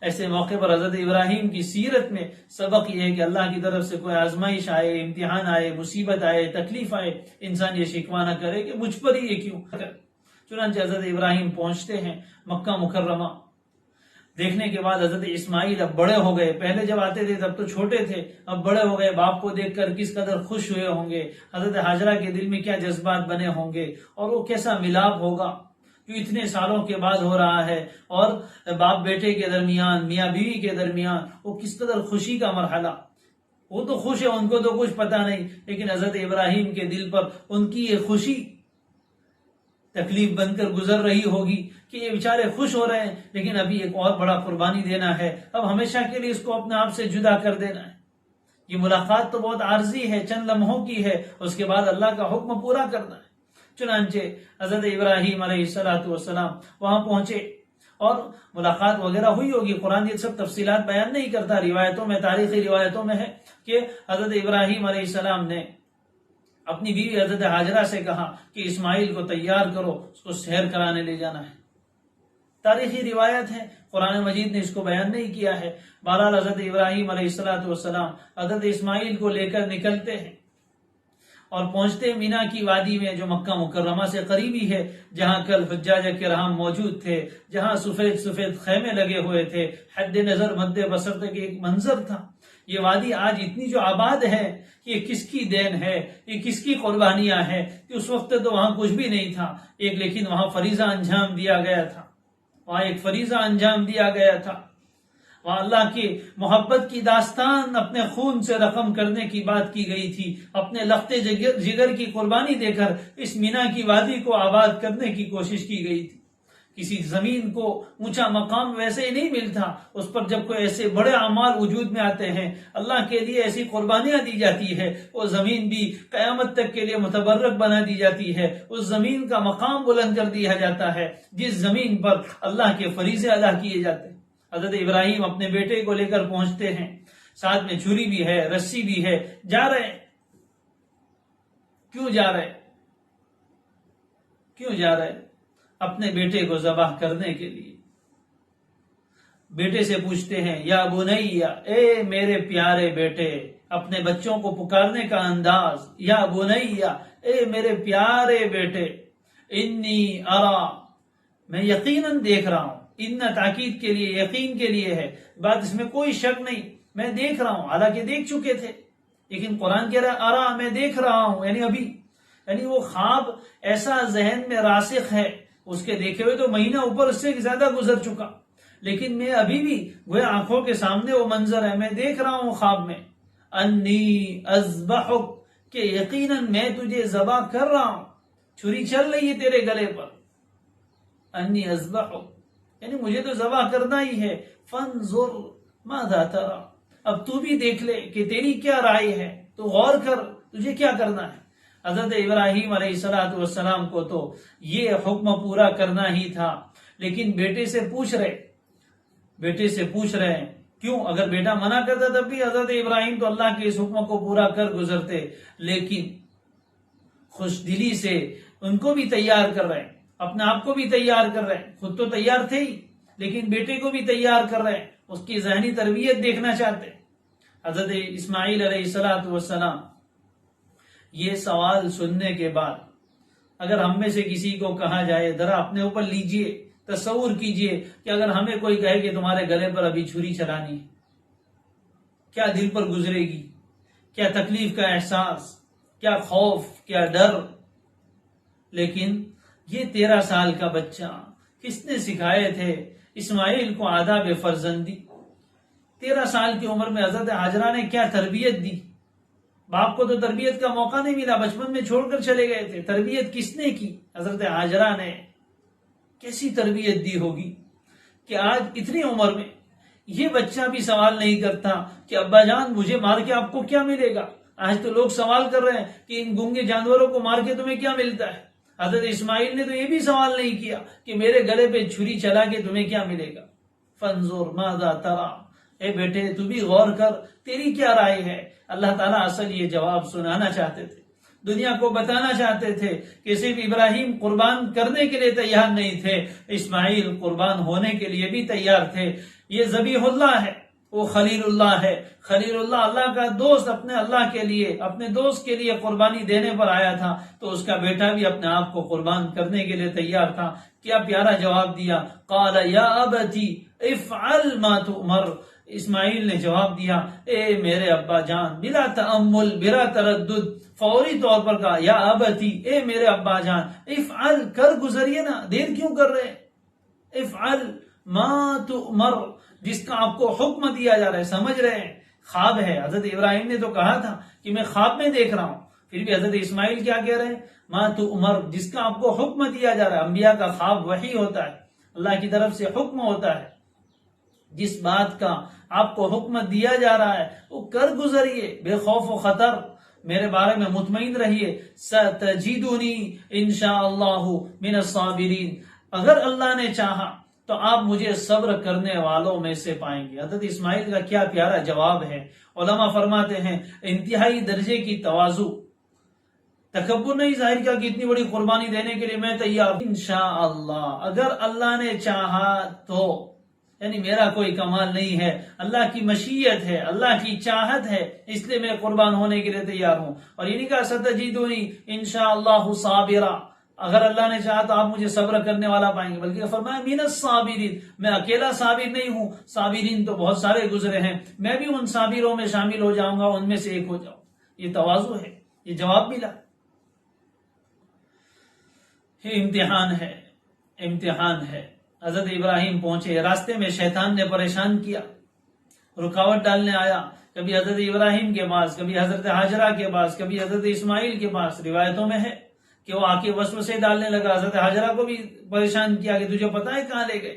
ایسے موقع پر حضرت ابراہیم کی سیرت میں سبق یہ ہے کہ اللہ کی طرف سے کوئی آزمائش آئے، امتحان آئے، مصیبت آئے، تکلیف آئے، انسان یہ شکوہ نہ کرے کہ مجھ پر ہی یہ کیوں۔ چنانچہ حضرت ابراہیم پہنچتے ہیں مکہ مکرمہ۔ دیکھنے کے بعد حضرت اسماعیل اب بڑے ہو گئے، پہلے جب آتے تھے تب تو چھوٹے تھے، اب بڑے ہو گئے، باپ کو دیکھ کر کس قدر خوش ہوئے ہوں گے، حضرت ہاجرہ کے دل میں کیا جذبات بنے ہوں گے، اور وہ کیسا ملاپ ہوگا جو اتنے سالوں کے بعد ہو رہا ہے، اور باپ بیٹے کے درمیان، میاں بیوی کے درمیان وہ کس قدر خوشی کا مرحلہ۔ وہ تو خوش ہے، ان کو تو کچھ پتہ نہیں، لیکن حضرت ابراہیم کے دل پر ان کی یہ خوشی تکلیف بن کر گزر رہی ہوگی کہ یہ بیچارے خوش ہو رہے ہیں، لیکن ابھی ایک اور بڑا قربانی دینا ہے، اب ہمیشہ کے لیے اس کو اپنے آپ سے جدا کر دینا ہے۔ یہ ملاقات تو بہت عارضی ہے، چند لمحوں کی ہے، اس کے بعد اللہ کا حکم پورا کرنا ہے۔ چنانچہ حضرت ابراہیم علیہ السلام وہاں پہنچے اور ملاقات وغیرہ ہوئی ہوگی، قرآن یہ سب تفصیلات بیان نہیں کرتا، روایتوں میں، تاریخی روایتوں میں ہے کہ حضرت ابراہیم علیہ السلام نے اپنی بیوی حضرت ہاجرہ سے کہا کہ اسماعیل کو تیار کرو، اس کو سحر کرانے لے جانا ہے۔ تاریخی روایت ہے، قرآن مجید نے اس کو بیان نہیں کیا ہے۔ بہرحال حضرت ابراہیم علیہ السلام حضرت اسماعیل کو لے کر نکلتے ہیں اور پہنچتے مینا کی وادی میں، جو مکہ مکرمہ سے قریبی ہے، جہاں کل حجاج کرام موجود تھے، جہاں سفید سفید خیمے لگے ہوئے تھے، حد نظر مد بصر تک ایک منظر تھا۔ یہ وادی آج اتنی جو آباد ہے، یہ کس کی دین ہے، یہ کس کی قربانیاں ہیں کہ اس وقت تو وہاں کچھ بھی نہیں تھا، لیکن وہاں فریضہ انجام دیا گیا تھا، وہاں ایک فریضہ انجام دیا گیا تھا، وہاں اللہ کی محبت کی داستان اپنے خون سے رقم کرنے کی بات کی گئی تھی، اپنے لختے جگر کی قربانی دے کر اس مینا کی وادی کو آباد کرنے کی کوشش کی گئی تھی۔ کسی زمین کو اونچا مقام ویسے ہی نہیں ملتا، اس پر جب کوئی ایسے بڑے اعمال وجود میں آتے ہیں، اللہ کے لیے ایسی قربانیاں دی جاتی ہے، وہ زمین بھی قیامت تک کے لیے متبرک بنا دی جاتی ہے، اس زمین کا مقام بلند کر دیا جاتا ہے جس زمین پر اللہ کے فریضے ادا کیے جاتے ہیں۔ حضرت ابراہیم اپنے بیٹے کو لے کر پہنچتے ہیں، ساتھ میں چھری بھی ہے، رسی بھی ہے، جا رہے ہیں۔ کیوں جا رہے؟ کیوں جا رہے؟ اپنے بیٹے کو ذبح کرنے کے لیے۔ بیٹے سے پوچھتے ہیں یا بنیا، اے میرے پیارے بیٹے، اپنے بچوں کو پکارنے کا انداز، یا بنیا، اے میرے پیارے بیٹے، انی ارا، میں یقیناً دیکھ رہا ہوں، ان تاکید کے لیے، یقین کے لیے ہے، بات اس میں کوئی شک نہیں، میں دیکھ رہا ہوں، حالانکہ دیکھ چکے تھے، لیکن قرآن کہہ رہا ہے ارا، میں دیکھ رہا ہوں، یعنی ابھی یعنی وہ خواب ایسا ذہن میں راسخ ہے، اس کے دیکھے ہوئے تو مہینہ اوپر اس سے زیادہ گزر چکا، لیکن میں ابھی بھی گویا آنکھوں کے سامنے وہ منظر ہے، میں دیکھ رہا ہوں خواب میں، انی اذبحک، کہ یقیناً میں تجھے ذبح کر رہا ہوں، چھری چل رہی ہے تیرے گلے پر، انی اذبحک، یعنی مجھے تو ذبح کرنا ہی ہے، فانظر ماذا ترى، اب تو بھی دیکھ لے کہ تیری کیا رائے ہے، تو غور کر تجھے کیا کرنا ہے۔ حضرت ابراہیم علیہ السلام کو تو یہ حکم پورا کرنا ہی تھا، لیکن بیٹے سے پوچھ رہے ہیں، کیوں؟ اگر بیٹا منع کرتا تب بھی حضرت ابراہیم تو اللہ کے اس حکم کو پورا کر گزرتے، لیکن خوش دلی سے ان کو بھی تیار کر رہے ہیں، اپنے آپ کو بھی تیار کر رہے ہیں، خود تو تیار تھے ہی لیکن بیٹے کو بھی تیار کر رہے ہیں، اس کی ذہنی تربیت دیکھنا چاہتے ہیں۔ حضرت اسماعیل علیہ السلام یہ سوال سننے کے بعد اگر ہم میں سے کسی کو کہا جائے ذرا اپنے اوپر لیجئے، تصور کیجئے کہ اگر ہمیں کوئی کہے کہ تمہارے گلے پر ابھی چھری چلانی ہے، کیا دل پر گزرے گی؟ کیا تکلیف کا احساس، کیا خوف، کیا ڈر؟ لیکن یہ 13 سال کا بچہ کس نے سکھائے تھے اسماعیل کو آداب فرزندی؟ 13 سال کی عمر میں حضرت ہاجرہ نے کیا تربیت دی؟ باپ کو تو تربیت کا موقع نہیں ملا، بچپن میں چھوڑ کر چلے گئے تھے، تربیت کس نے کی؟ حضرت ہاجرہ نے۔ کیسی تربیت دی ہوگی کہ آج اتنی عمر میں یہ بچہ بھی سوال نہیں کرتا کہ ابا جان مجھے مار کے آپ کو کیا ملے گا۔ آج تو لوگ سوال کر رہے ہیں کہ ان گونگے جانوروں کو مار کے تمہیں کیا ملتا ہے۔ حضرت اسماعیل نے تو یہ بھی سوال نہیں کیا کہ میرے گلے پہ چھری چلا کے تمہیں کیا ملے گا۔ فانظر ماذا ترى، اے بیٹے تو بھی غور کر، تیری کیا رائے ہے؟ اللہ تعالیٰ اصل یہ جواب سنانا چاہتے تھے، دنیا کو بتانا چاہتے تھے کہ صرف ابراہیم قربان کرنے کے لیے تیار نہیں تھے، اسماعیل قربان ہونے کے لیے بھی تیار تھے۔ یہ ذبیح اللہ ہے، وہ خلیل اللہ ہے، خلیل اللہ اللہ کا دوست، اپنے اللہ کے لیے، اپنے دوست کے لیے قربانی دینے پر آیا تھا، تو اس کا بیٹا بھی اپنے آپ کو قربان کرنے کے لیے تیار تھا۔ کیا پیارا جواب دیا، قال یا ابتی افعل ما تؤمر، اسماعیل نے جواب دیا، اے میرے ابا جان، بلا تأمل بلا تردد، فوری طور پر کہا، یا ابتی، اے میرے ابا جان، افعل، کر گزریے نا، دیر کیوں کر رہے ہیں؟ افعل ما تؤمر، جس کا آپ کو حکم دیا جا رہا ہے۔ سمجھ رہے ہیں خواب ہے، حضرت ابراہیم نے تو کہا تھا کہ میں خواب میں دیکھ رہا ہوں، پھر بھی حضرت اسماعیل کیا کہہ رہے ہیں؟ ما تؤمر، جس کا آپ کو حکم دیا جا رہا ہے۔ انبیاء کا خواب وحی ہوتا ہے، اللہ کی طرف سے حکم ہوتا ہے، جس بات کا آپ کو حکم دیا جا رہا ہے وہ کر گزریے بے خوف و خطر، میرے بارے میں مطمئن رہیے، ستجدنی انشاءاللہ من الصابرین، اگر اللہ نے چاہا تو آپ مجھے صبر کرنے والوں میں سے پائیں گے۔ حضرت اسماعیل کا کیا پیارا جواب ہے۔ علماء فرماتے ہیں انتہائی درجے کی تواضع، تکبر نہیں ظاہر کیا کہ اتنی بڑی قربانی دینے کے لیے میں تیار ہوں، انشاءاللہ، اگر اللہ نے چاہا تو، یعنی میرا کوئی کمال نہیں ہے، اللہ کی مشیت ہے، اللہ کی چاہت ہے، اس لیے میں قربان ہونے کے لیے تیار ہوں۔ اور یہ نہیں کہا ستجدنی انشاءاللہ صابرا، اگر اللہ نے چاہا تو آپ مجھے صبر کرنے والا پائیں گے، بلکہ فرمایا من الصابرین، میں اکیلا صابر نہیں ہوں، صابرین تو بہت سارے گزرے ہیں، میں بھی ان صابروں میں شامل ہو جاؤں گا، ان میں سے ایک ہو جاؤں۔ یہ تواضع ہے، یہ جواب ملا۔ یہ امتحان ہے۔ حضرت ابراہیم پہنچے، راستے میں شیطان نے پریشان کیا، رکاوٹ ڈالنے آیا، کبھی حضرت ابراہیم کے پاس، کبھی حضرت ہاجرہ کے پاس، کبھی حضرت اسماعیل کے پاس۔ روایتوں میں ہے کہ وہ آ کے وسوسے ڈالنے لگا، حضرت ہاجرہ کو بھی پریشان کیا کہ تجھے پتہ ہے کہاں لے گئے،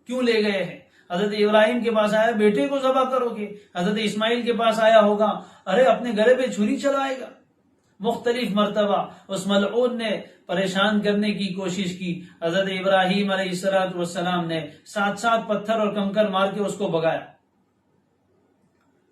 کیوں لے گئے ہیں۔ حضرت ابراہیم کے پاس آیا، بیٹے کو ذبح کرو گے۔ حضرت اسماعیل کے پاس آیا ہوگا، ارے اپنے گلے پہ چھری چلائے گا۔ مختلف مرتبہ اس ملعون نے پریشان کرنے کی کوشش کی۔ حضرت ابراہیم علیہ السلام نے 7 پتھر اور کنکر مار کے اس کو بھگایا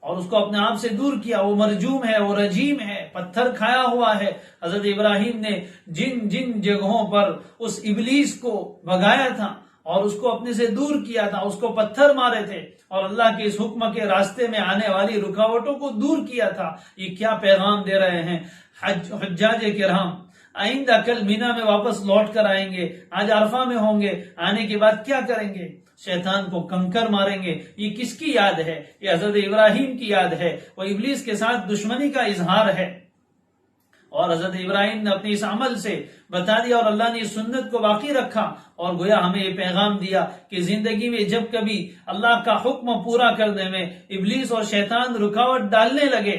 اور اس کو اپنے آپ سے دور کیا۔ وہ مرجوم ہے، وہ رجیم ہے، پتھر کھایا ہوا ہے۔ حضرت ابراہیم نے جن جن جگہوں پر اس ابلیس کو بھگایا تھا اور اس کو اپنے سے دور کیا تھا، اس کو پتھر مارے تھے اور اللہ کے اس حکم کے راستے میں آنے والی رکاوٹوں کو دور کیا تھا۔ یہ کیا پیغام دے رہے ہیں حجاج کرام؟ آئندہ کل مینا میں واپس لوٹ کر آئیں گے، آج عرفہ میں ہوں گے، آنے کے بعد کیا کریں گے؟ شیطان کو کنکر ماریں گے۔ یہ کس کی یاد ہے؟ یہ حضرت ابراہیم کی یاد ہے۔ وہ ابلیس کے ساتھ دشمنی کا اظہار ہے اور حضرت ابراہیم نے اپنے اس عمل سے بتا دیا اور اللہ نے اس سنت کو باقی رکھا اور گویا ہمیں یہ پیغام دیا کہ زندگی میں جب کبھی اللہ کا حکم پورا کرنے میں ابلیس اور شیطان رکاوٹ ڈالنے لگے،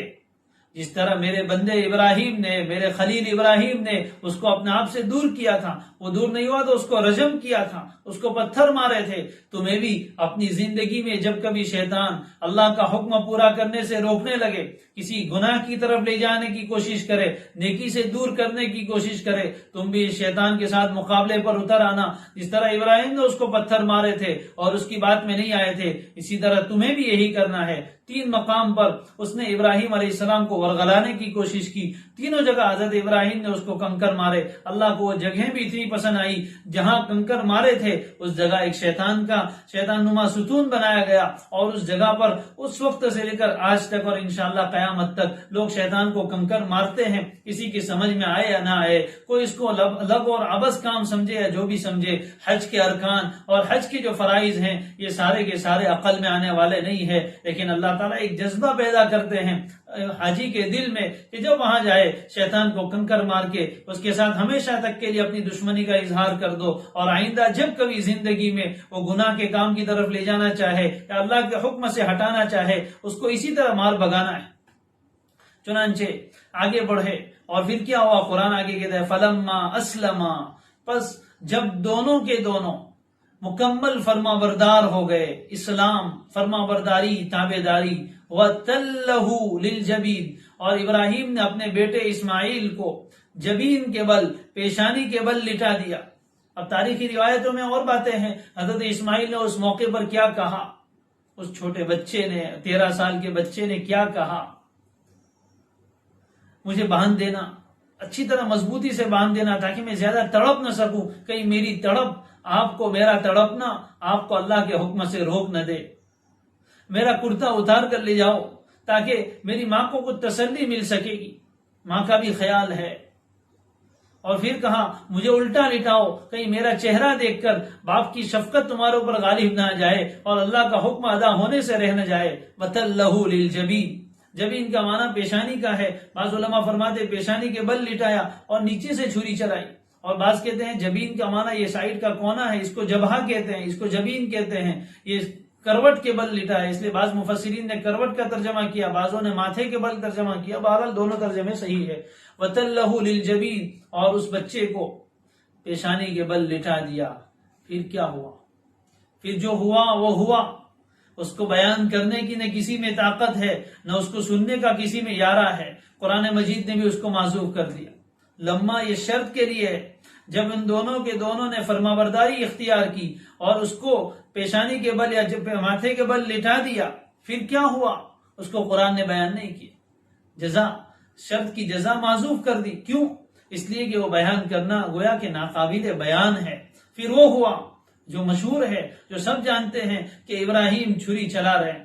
جس طرح میرے بندے ابراہیم نے، میرے خلیل ابراہیم نے اس کو اپنے آپ سے دور کیا تھا، وہ دور نہیں ہوا تو اس کو رجم کیا تھا، اس کو پتھر مارے تھے، تمہیں بھی اپنی زندگی میں جب کبھی شیطان اللہ کا حکم پورا کرنے سے روکنے لگے، کسی گناہ کی طرف لے جانے کی کوشش کرے، نیکی سے دور کرنے کی کوشش کرے، تم بھی شیطان کے ساتھ مقابلے پر اتر آنا۔ جس طرح ابراہیم نے اس کو پتھر مارے تھے اور اس کی بات میں نہیں آئے تھے، اسی طرح تمہیں بھی یہی کرنا ہے۔ 3 مقام پر اس نے ابراہیم علیہ السلام کو ورغلانے کی کوشش کی، تینوں جگہ حضرت ابراہیم نے اس کو کنکر مارے۔ اللہ کو وہ جگہیں بھی اتنی پسند آئی جہاں کنکر مارے تھے، اس جگہ ایک شیطان نما ستون بنایا گیا، اور اس جگہ پر اس وقت سے لے کر آج تک اور انشاءاللہ قیامت تک لوگ شیطان کو کنکر مارتے ہیں، کسی کی سمجھ میں آئے یا نہ آئے، کوئی اس کو لب اور عبث کام سمجھے یا جو بھی سمجھے۔ حج کے ارکان اور حج کے جو فرائض ہیں یہ سارے کے سارے عقل میں آنے والے نہیں ہیں، لیکن اللہ تعالیٰ ایک جذبہ پیدا کرتے ہیں حاجی کے دل میں کہ جب وہاں جائے شیطان کو کنکر مار کے اس کے ساتھ ہمیشہ تک کے لیے اپنی دشمنی کا اظہار کر دو، اور آئندہ جب کبھی زندگی میں وہ گناہ کے کام کی طرف لے جانا چاہے یا اللہ کے حکم سے ہٹانا چاہے اس کو اسی طرح مار بگانا ہے۔ چنانچہ آگے بڑھے اور پھر کیا ہوا؟ قرآن آگے کہتا ہے فلما اسلما، پس جب دونوں کے دونوں مکمل فرما بردار ہو گئے، اسلام فرما برداری تابعداری، وَتَلَّهُ لِلْجَبِينِ، اور ابراہیم نے اپنے بیٹے اسماعیل کو جبین کے بل، پیشانی کے بل لٹا دیا۔ اب تاریخی روایتوں میں اور باتیں ہیں، حضرت اسماعیل نے اس موقع پر کیا کہا، اس چھوٹے بچے نے، 13 سال کے بچے نے کیا کہا، مجھے باندھ دینا، اچھی طرح مضبوطی سے باندھ دینا تاکہ میں زیادہ تڑپ نہ سکوں، کہیں میری تڑپ آپ کو، میرا تڑپنا آپ کو اللہ کے حکم سے روک نہ دے، میرا کرتا اتار کر لے جاؤ تاکہ میری ماں کو کچھ تسلی مل سکے گی، ماں کا بھی خیال ہے۔ اور پھر کہا مجھے الٹا لٹاؤ، کہیں میرا چہرہ دیکھ کر باپ کی شفقت تمہارے اوپر غالب نہ جائے اور اللہ کا حکم ادا ہونے سے رہ نہ جائے۔ وَتَلَّهُ لِلْجَبِينِ، جبین کا معنی پیشانی کا ہے، بعض علماء فرماتے پیشانی کے بل لٹایا اور نیچے سے چھری چلائی، اور بعض کہتے ہیں جبین کا معنی یہ سائیڈ کا کونا ہے، اس کو جبہہ کہتے ہیں، اس کو جبین کہتے ہیں، یہ کروٹ کے بل لٹا ہے، اس لیے بعض مفسرین نے کروٹ کا ترجمہ کیا، بعضوں نے ماتھے کے بل ترجمہ کیا، بہرحال دونوں ترجمے صحیح ہے۔ وَتَلَّهُ لِلْجَبِينِ، اور اس بچے کو پیشانی کے بل لٹا دیا۔ پھر کیا ہوا؟ پھر جو ہوا وہ ہوا، اس کو بیان کرنے کی نہ کسی میں طاقت ہے نہ اس کو سننے کا کسی میں یارہ ہے، قرآن مجید نے بھی اس کو معذوف کر دیا۔ لما یہ شرط کے لیے ہے، جب ان دونوں کے دونوں نے فرمانبرداری اختیار کی اور اس کو پیشانی کے بل یا ماتھے کے بل لٹا دیا، پھر کیا ہوا اس کو قرآن نے بیان نہیں کیا۔ جزا، شرط کی جزا معذوف کر دی، کیوں؟ اس لیے کہ وہ بیان کرنا گویا کہ ناقابل بیان ہے۔ پھر وہ ہوا جو مشہور ہے، جو سب جانتے ہیں کہ ابراہیم چھری چلا رہے،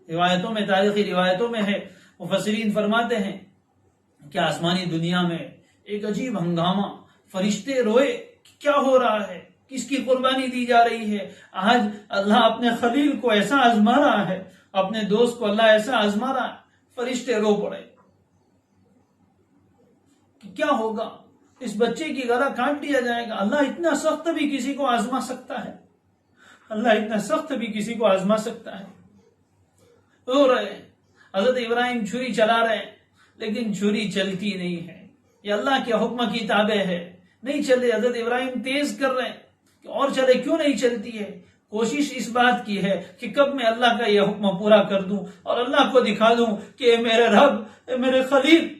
روایتوں میں، تاریخی روایتوں میں ہے، مفسرین فرماتے ہیں کہ آسمانی دنیا میں ایک عجیب ہنگامہ، فرشتے روئے، کیا ہو رہا ہے، کس کی قربانی دی جا رہی ہے؟ آج اللہ اپنے خلیل کو ایسا آزما رہا ہے، اپنے دوست کو اللہ ایسا آزما رہا ہے۔ فرشتے رو پڑے کہ کیا ہوگا، اس بچے کی گلا کاٹ دیا جائے گا۔ اللہ اتنا سخت بھی کسی کو آزما سکتا ہے، اللہ اتنا سخت بھی کسی کو آزما سکتا ہے۔ رو رہے ہیں، حضرت ابراہیم چھری چلا رہے ہیں، لیکن چھری چلتی نہیں ہے، یہ اللہ کے حکم کی تابع ہے، نہیں چلے۔ حضرت ابراہیم تیز کر رہے ہیں کہ اور چلے، کیوں نہیں چلتی ہے؟ کوشش اس بات کی ہے کہ کب میں اللہ کا یہ حکم پورا کر دوں اور اللہ کو دکھا دوں کہ اے میرے رب، اے میرے خلیل،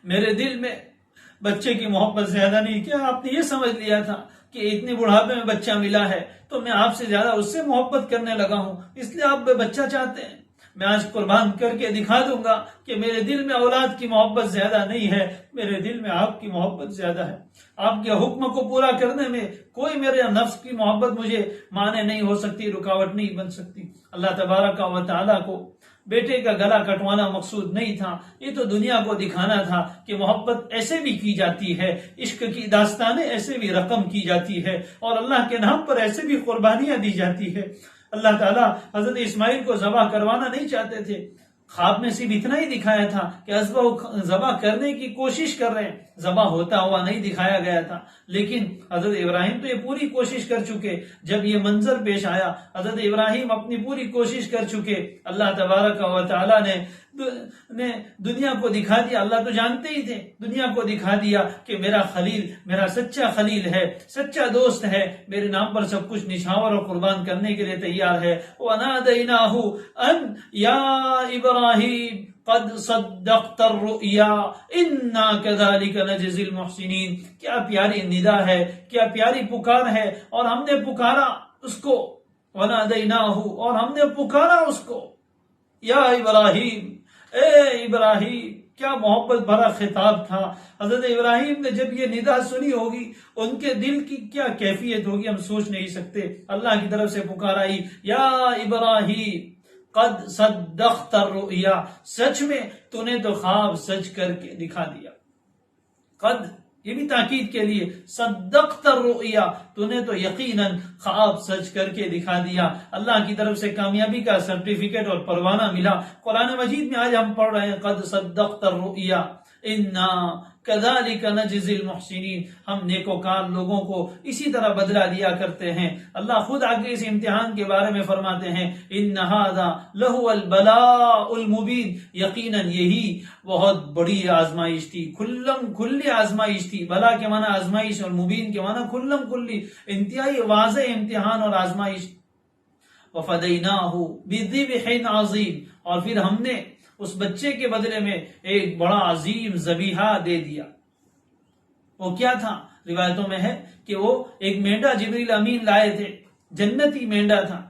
میرے دل میں بچے کی محبت زیادہ نہیں، کیا آپ نے یہ سمجھ لیا تھا کہ اتنے بڑھاپے میں بچہ ملا ہے تو میں آپ سے زیادہ اس سے محبت کرنے لگا ہوں، اس لیے آپ بچہ چاہتے ہیں؟ میں آج قربان کر کے دکھا دوں گا کہ میرے دل میں اولاد کی محبت زیادہ نہیں ہے، میرے دل میں آپ کی محبت زیادہ ہے۔ آپ کے حکم کو پورا کرنے میں کوئی میرے نفس کی محبت مجھے مانے نہیں ہو سکتی، رکاوٹ نہیں بن سکتی۔ اللہ تبارک و تعالیٰ کو بیٹے کا گلا کٹوانا مقصود نہیں تھا، یہ تو دنیا کو دکھانا تھا کہ محبت ایسے بھی کی جاتی ہے، عشق کی داستانیں ایسے بھی رقم کی جاتی ہے، اور اللہ کے نام پر ایسے بھی قربانیاں دی جاتی ہے۔ اللہ تعالیٰ حضرت اسماعیل کو ذبح کروانا نہیں چاہتے تھے، خواب میں صرف اتنا ہی دکھایا تھا کہ ذبح کرنے کی کوشش کر رہے ہیں، ذبح ہوتا ہوا نہیں دکھایا گیا تھا. لیکن حضرت ابراہیم تو یہ پوری کوشش کر چکے. جب یہ منظر پیش آیا، حضرت ابراہیم اپنی پوری کوشش کر چکے. اللہ تبارک و تعالی نے دنیا کو دکھا دیا. اللہ تو جانتے ہی تھے، دنیا کو دکھا دیا کہ میرا خلیل میرا سچا خلیل ہے، سچا دوست ہے، میرے نام پر سب کچھ نچھاور اور قربان کرنے کے لیے تیار ہے. وَنَادَيْنَاهُ أَنْ يَا إِبْرَاهِيمُ قد صدقت الرؤیا انا كذلك نجزی المحسنین. کیا پیاری ندا ہے، کیا پیاری پکار ہے. اور ہم نے پکارا اس کو، ونادیناہ، اور ہم نے پکارا اس کو، یا ابراہیم، اے ابراہیم. کیا محبت بھرا خطاب تھا. حضرت ابراہیم نے جب یہ ندا سنی ہوگی، ان کے دل کی کیا کیفیت ہوگی ہم سوچ نہیں سکتے. اللہ کی طرف سے پکار آئی، یا ابراہیم قد صدقت الرؤیا، سچ میں تو نے تو خواب سچ کر کے دکھا دیا. قد یہ بھی تاکید کے لیے، صدقت الرؤیا، تو نے تو یقیناً خواب سچ کر کے دکھا دیا. اللہ کی طرف سے کامیابی کا سرٹیفکیٹ اور پروانہ ملا. قرآن مجید میں آج ہم پڑھ رہے ہیں قد صدقت الرؤیا انا كذلك نجزی المحسنین. ہم نیکوکار لوگوں کو اسی طرح بدلہ دیا کرتے ہیں. اللہ خود آگے اس امتحان کے بارے میں فرماتے ہیں، ان هذا لهو البلاء المبین. یقیناً یہی بہت بڑی آزمائش تھی، کھلی آزمائش تھی. بلا کے معنی آزمائش اور مبین کے معنی کھلی انتہائی واضح امتحان اور آزمائش. وفدیناہ بذبح عظیم، اور پھر ہم نے اس بچے کے بدلے میں ایک بڑا عظیم ذبیحہ دے دیا. وہ کیا تھا؟ روایتوں میں ہے کہ وہ ایک مینڈا جبریل امین لائے تھے، جنتی مینڈا تھا،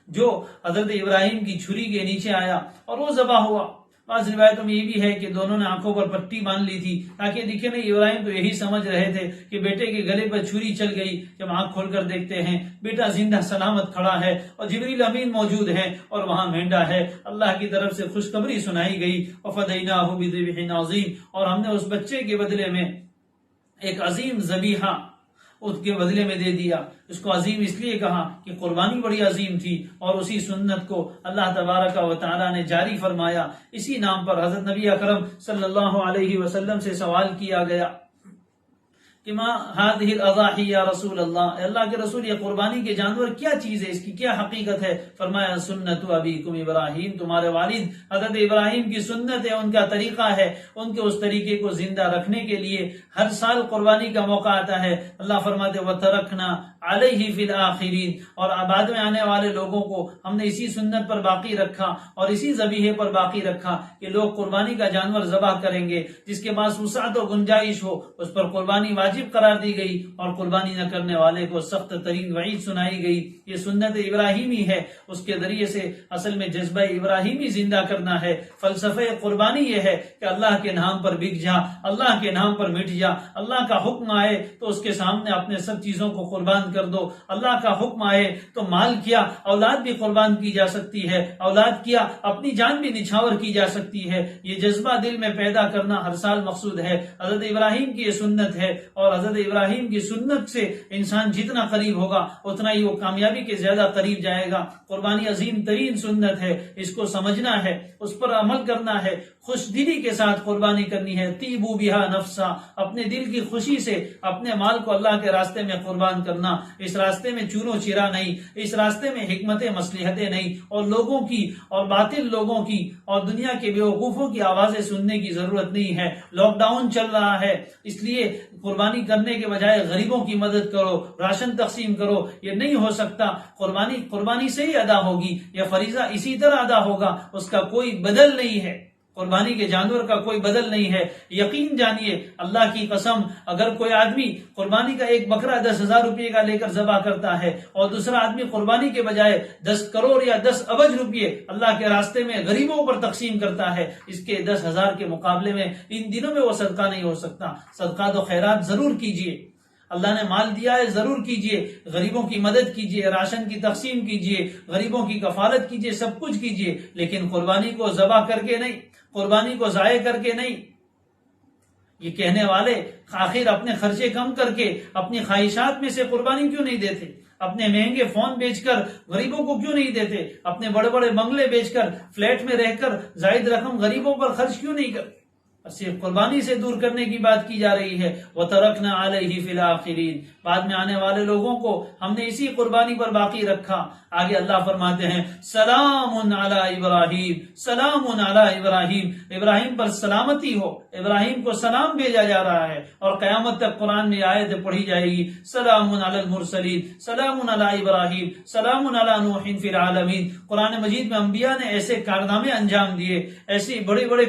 جو حضرت ابراہیم کی چھری کے نیچے آیا اور وہ ذبح ہوا. بعض روایتوں میں یہ بھی ہے کہ دونوں نے آنکھوں پر پٹی باندھ لی تھی تاکہ دکھے نہیں. ابراہیم تو یہی سمجھ رہے تھے کہ بیٹے کے گلے پر چھری چل گئی. جب آنکھ کھول کر دیکھتے ہیں بیٹا زندہ سلامت کھڑا ہے اور جبریل امین موجود ہے اور وہاں مینڈا ہے. اللہ کی طرف سے خوشخبری سنائی گئی، وفدیناہ بذبح عظیم، اور ہم نے اس بچے کے بدلے میں ایک عظیم ذبیحہ اس کے بدلے میں دے دیا. اس کو عظیم اس لیے کہا کہ قربانی بڑی عظیم تھی، اور اسی سنت کو اللہ تبارک و تعالی نے جاری فرمایا. اسی نام پر حضرت نبی اکرم صلی اللہ علیہ وسلم سے سوال کیا گیا کہ ما هذه الاضاحی یا رسول اللہ، اللہ کے رسول یہ قربانی کے جانور کیا چیز ہے، اس کی کیا حقیقت ہے؟ فرمایا سنت ابیکم ابراہیم، تمہارے والد حضرت ابراہیم کی سنت ہے، ان کا طریقہ ہے. ان کے اس طریقے کو زندہ رکھنے کے لیے ہر سال قربانی کا موقع آتا ہے. اللہ فرماتے وترکنا علیہ فی الاخرین، اور بعد میں آنے والے لوگوں کو ہم نے اسی سنت پر باقی رکھا اور اسی ذبیحے پر باقی رکھا کہ لوگ قربانی کا جانور ذبح کریں گے جس کے پاس وسعت و گنجائش ہو، اس پر قربانی واجب قرار دی گئی، اور قربانی نہ کرنے والے کو سخت ترین وعید سنائی گئی. یہ سنت ابراہیمی ہے، اس کے ذریعے سے اصل میں جذبہ ابراہیمی زندہ کرنا ہے. فلسفہ قربانی یہ ہے کہ اللہ کے نام پر بک جا، اللہ کے نام پر مٹ جا. اللہ کا حکم آئے تو اس کے سامنے اپنے سب چیزوں کو قربان کر دو. اللہ کا حکم آئے تو مال کیا اولاد بھی قربان کی جا سکتی ہے، اولاد کیا اپنی جان بھی نچھاور کی جا سکتی ہے. یہ جذبہ دل میں پیدا کرنا ہر سال مقصود ہے. حضرت ابراہیم کی یہ سنت ہے، اور حضرت ابراہیم کی سنت سے انسان جتنا قریب ہوگا اتنا ہی وہ کامیابی کے زیادہ قریب جائے گا. قربانی عظیم ترین سنت ہے، اس کو سمجھنا ہے، اس پر عمل کرنا ہے، خوش دلی کے ساتھ قربانی کرنی ہے. طیبوا بہا نفسا، اپنے دل کی خوشی سے اپنے مال کو اللہ کے راستے میں قربان کرنا. اس راستے میں چونو چرا نہیں، اس راستے میں حکمت مصلحتیں نہیں، اور لوگوں کی اور باطل لوگوں کی اور دنیا کے بیوقوفوں کی آوازیں سننے کی ضرورت نہیں ہے. لاک ڈاؤن چل رہا ہے، اس لیے قربانی کرنے کے بجائے غریبوں کی مدد کرو، راشن تقسیم کرو. یہ نہیں ہو سکتا. قربانی سے ہی ادا ہوگی، یہ فریضہ اسی طرح ادا ہوگا، اس کا کوئی بدل نہیں ہے. قربانی کے جانور کا کوئی بدل نہیں ہے. یقین جانیے اللہ کی قسم، اگر کوئی آدمی قربانی کا ایک بکرا 10,000 روپے کا لے کر ذبح کرتا ہے اور دوسرا آدمی قربانی کے بجائے 10 کروڑ یا 10 ارب روپے اللہ کے راستے میں غریبوں پر تقسیم کرتا ہے، اس کے 10,000 کے مقابلے میں ان دنوں میں وہ صدقہ نہیں ہو سکتا. صدقات و خیرات ضرور کیجیے، اللہ نے مال دیا ہے ضرور کیجئے، غریبوں کی مدد کیجئے، راشن کی تقسیم کیجئے، غریبوں کی کفالت کیجئے، سب کچھ کیجئے، لیکن قربانی کو ذبح کر کے نہیں، قربانی کو ضائع کر کے نہیں. یہ کہنے والے آخر اپنے خرچے کم کر کے اپنی خواہشات میں سے قربانی کیوں نہیں دیتے؟ اپنے مہنگے فون بیچ کر غریبوں کو کیوں نہیں دیتے؟ اپنے بڑے بڑے بنگلے بیچ کر فلیٹ میں رہ کر زائد رقم غریبوں پر خرچ کیوں نہیں کرتے؟ صرف قربانی سے دور کرنے کی بات کی جا رہی ہے۔ وَتَرَكْنَا عَلَيْهِ فِي الْآخِرِينَ، بعد میں آنے والے لوگوں کو ہم نے اسی قربانی پر باقی رکھا۔ آگے اللہ فرماتے ہیں سلام علی ابراہیم، سلام علی ابراہیم، ابراہیم پر سلامتی ہو، ابراہیم کو سلام بھیجا جا رہا ہے، اور قیامت تک قرآن میں آیت پڑھی جائے گی سلام علی المرسلین، سلام علی ابراہیم، سلام علی نوح فی العالمین۔ قرآن مجید میں انبیاء نے ایسے کارنامے انجام دیے، ایسے بڑے بڑے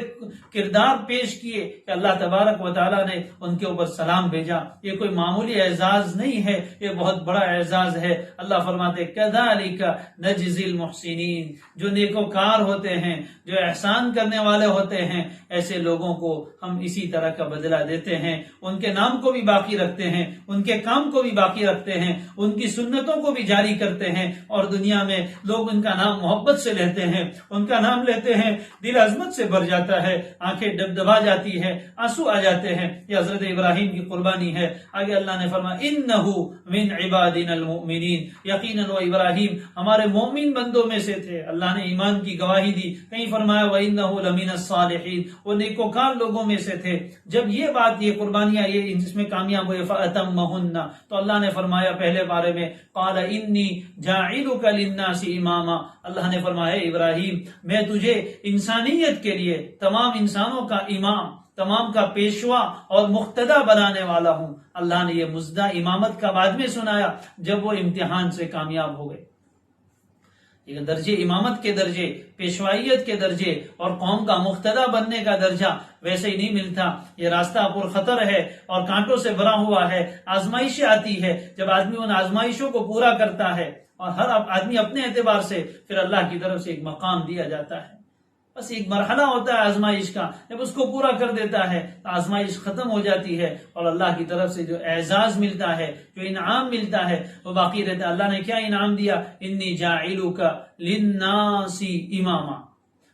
کردار پیش کیے کہ اللہ تبارک و تعالیٰ نے ان کے اوپر سلام بھیجا۔ یہ کوئی معمولی اعزاز نہیں ہے، یہ بہت بڑا اعزاز ہے۔ اللہ فرماتے کذالک نجزی المحسنین، جو نیکوکار ہوتے ہیں، جو احسان کرنے والے ہوتے ہیں، ایسے لوگوں کو ہم اسی طرح کا بدلہ دیتے ہیں۔ ان کے نام کو بھی باقی رکھتے ہیں، ان کے کام کو بھی باقی رکھتے ہیں، ان کی سنتوں کو بھی جاری کرتے ہیں، اور دنیا میں لوگ ان کا نام محبت سے لیتے ہیں، ان کا نام لیتے ہیں دل عظمت سے بھر جاتا ہے، آنکھیں دبدبا جاتی ہے، آنسو آ جاتے ہیں۔ یہ حضرت ابراہیم کی قربانی ہے۔ آگے اللہ نے فرمایا انہ من عبادنا المؤمنین، یقیناً وہ ابراہیم ہمارے مومن بندوں میں سے تھے۔ اللہ نے ایمان کی گواہی دی، کہیں فرمایا وَإِنَّهُ لَمِنَ الصَّالِحِينَ، وہ نیکوکار لوگوں میں سے تھے۔ جب یہ بات، یہ قربانیاں یہ جس میں کامیاب ہوئے فَأَتَمَّهُنَّ، تو اللہ نے فرمایا پہلے بارے میں قَالَ إِنِّي جَاعِلُكَ لِلنَّاسِ إِمَامًا، اللہ نے فرمایا ابراہیم میں تجھے انسانیت کے لیے تمام انسانوں کا امام، تمام کا پیشوا اور مقتدا بنانے والا ہوں۔ اللہ نے یہ مزدہ امامت کا بعد میں سنایا جب وہ امتحان سے کامیاب ہو گئے۔ یہ درجے، امامت کے درجے، پیشوائیت کے درجے اور قوم کا مقتدا بننے کا درجہ ویسے ہی نہیں ملتا۔ یہ راستہ پر خطر ہے اور کانٹوں سے بھرا ہوا ہے، آزمائشیں آتی ہے۔ جب آدمی ان آزمائشوں کو پورا کرتا ہے اور ہر آدمی اپنے اعتبار سے، پھر اللہ کی طرف سے ایک مقام دیا جاتا ہے۔ بس ایک مرحلہ ہوتا ہے آزمائش کا، جب اس کو پورا کر دیتا ہے تو آزمائش ختم ہو جاتی ہے، اور اللہ کی طرف سے جو اعزاز ملتا ہے، جو انعام ملتا ہے، وہ باقی رہتا ہے۔ اللہ نے کیا انعام دیا؟ انی جاعلک للناس اماما،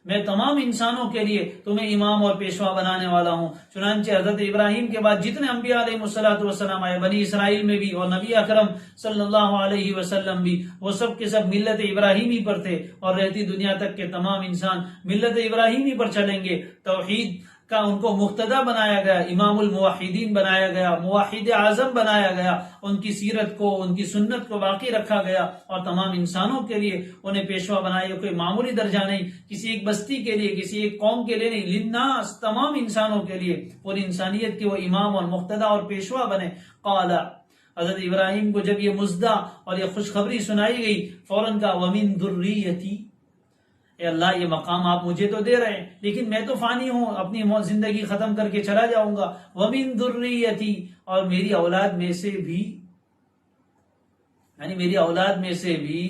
میں تمام انسانوں کے لیے تمہیں امام اور پیشوا بنانے والا ہوں۔ چنانچہ حضرت ابراہیم کے بعد جتنے انبیاء علیہ السلام آئے، بنی اسرائیل میں بھی اور نبی اکرم صلی اللہ علیہ وسلم بھی، وہ سب کے سب ملت ابراہیمی پر تھے، اور رہتی دنیا تک کے تمام انسان ملت ابراہیمی پر چلیں گے۔ توحید کا ان کو مقتدا بنایا گیا، امام الموحدین بنایا گیا، موحد اعظم بنایا گیا، ان کی سیرت کو، ان کی سنت کو باقی رکھا گیا، اور تمام انسانوں کے لیے انہیں پیشوا بنایا۔ کوئی معمولی درجہ نہیں، کسی ایک بستی کے لیے، کسی ایک قوم کے لیے نہیں، للناس، تمام انسانوں کے لیے، پوری انسانیت کے وہ امام اور مقتدا اور پیشوا بنے۔ قال، حضرت ابراہیم کو جب یہ مزدہ اور یہ خوشخبری سنائی گئی، فوراً کہا وَمِن ذُرِّيَّتِي، اے اللہ یہ مقام آپ مجھے تو دے رہے ہیں، لیکن میں تو فانی ہوں، اپنی زندگی ختم کر کے چلا جاؤں گا۔ وَمِن ذُرِّيَّتِي، اور میری اولاد میں سے بھی، یعنی میری اولاد میں سے بھی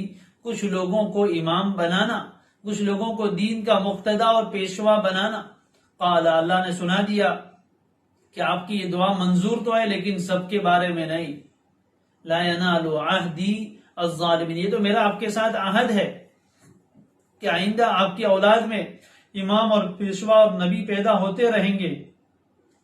کچھ لوگوں کو امام بنانا، کچھ لوگوں کو دین کا مقتدا اور پیشوا بنانا۔ قال، اللہ نے سنا دیا کہ آپ کی یہ دعا منظور تو ہے، لیکن سب کے بارے میں نہیں۔ لا ینال عہدی الظالمین، یہ تو میرا آپ کے ساتھ عہد ہے کہ آئندہ آپ کی اولاد میں امام اور پیشوا اور نبی پیدا ہوتے رہیں گے،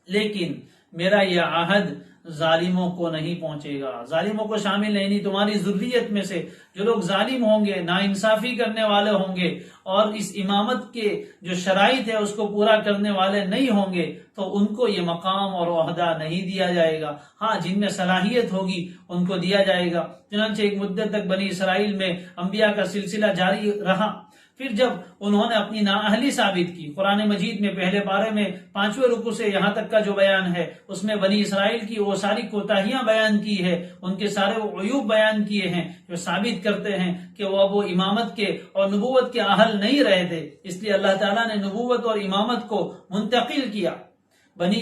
لیکن میرا یہ عہد ظالموں کو نہیں پہنچے گا، ظالموں کو شامل نہیں۔ تمہاری ذریت میں سے جو لوگ ظالم ہوں گے، ناانصافی کرنے والے ہوں گے، اور اس امامت کے جو شرائط ہے اس کو پورا کرنے والے نہیں ہوں گے، تو ان کو یہ مقام اور عہدہ نہیں دیا جائے گا۔ ہاں، جن میں صلاحیت ہوگی ان کو دیا جائے گا۔ چنانچہ ایک مدت تک بنی اسرائیل میں انبیاء کا سلسلہ جاری رہا۔ پھر جب انہوں نے اپنی نااہلی ثابت کی، قرآن مجید میں پہلے پارے میں 5ویں رکوع سے یہاں تک کا جو بیان ہے، اس میں بنی اسرائیل کی وہ ساری کوتاہیاں بیان کی ہے، ان کے سارے وہ عیوب بیان کیے ہیں جو ثابت کرتے ہیں کہ وہ اب وہ امامت کے اور نبوت کے اہل نہیں رہے تھے۔ اس لیے اللہ تعالیٰ نے نبوت اور امامت کو منتقل کیا بنی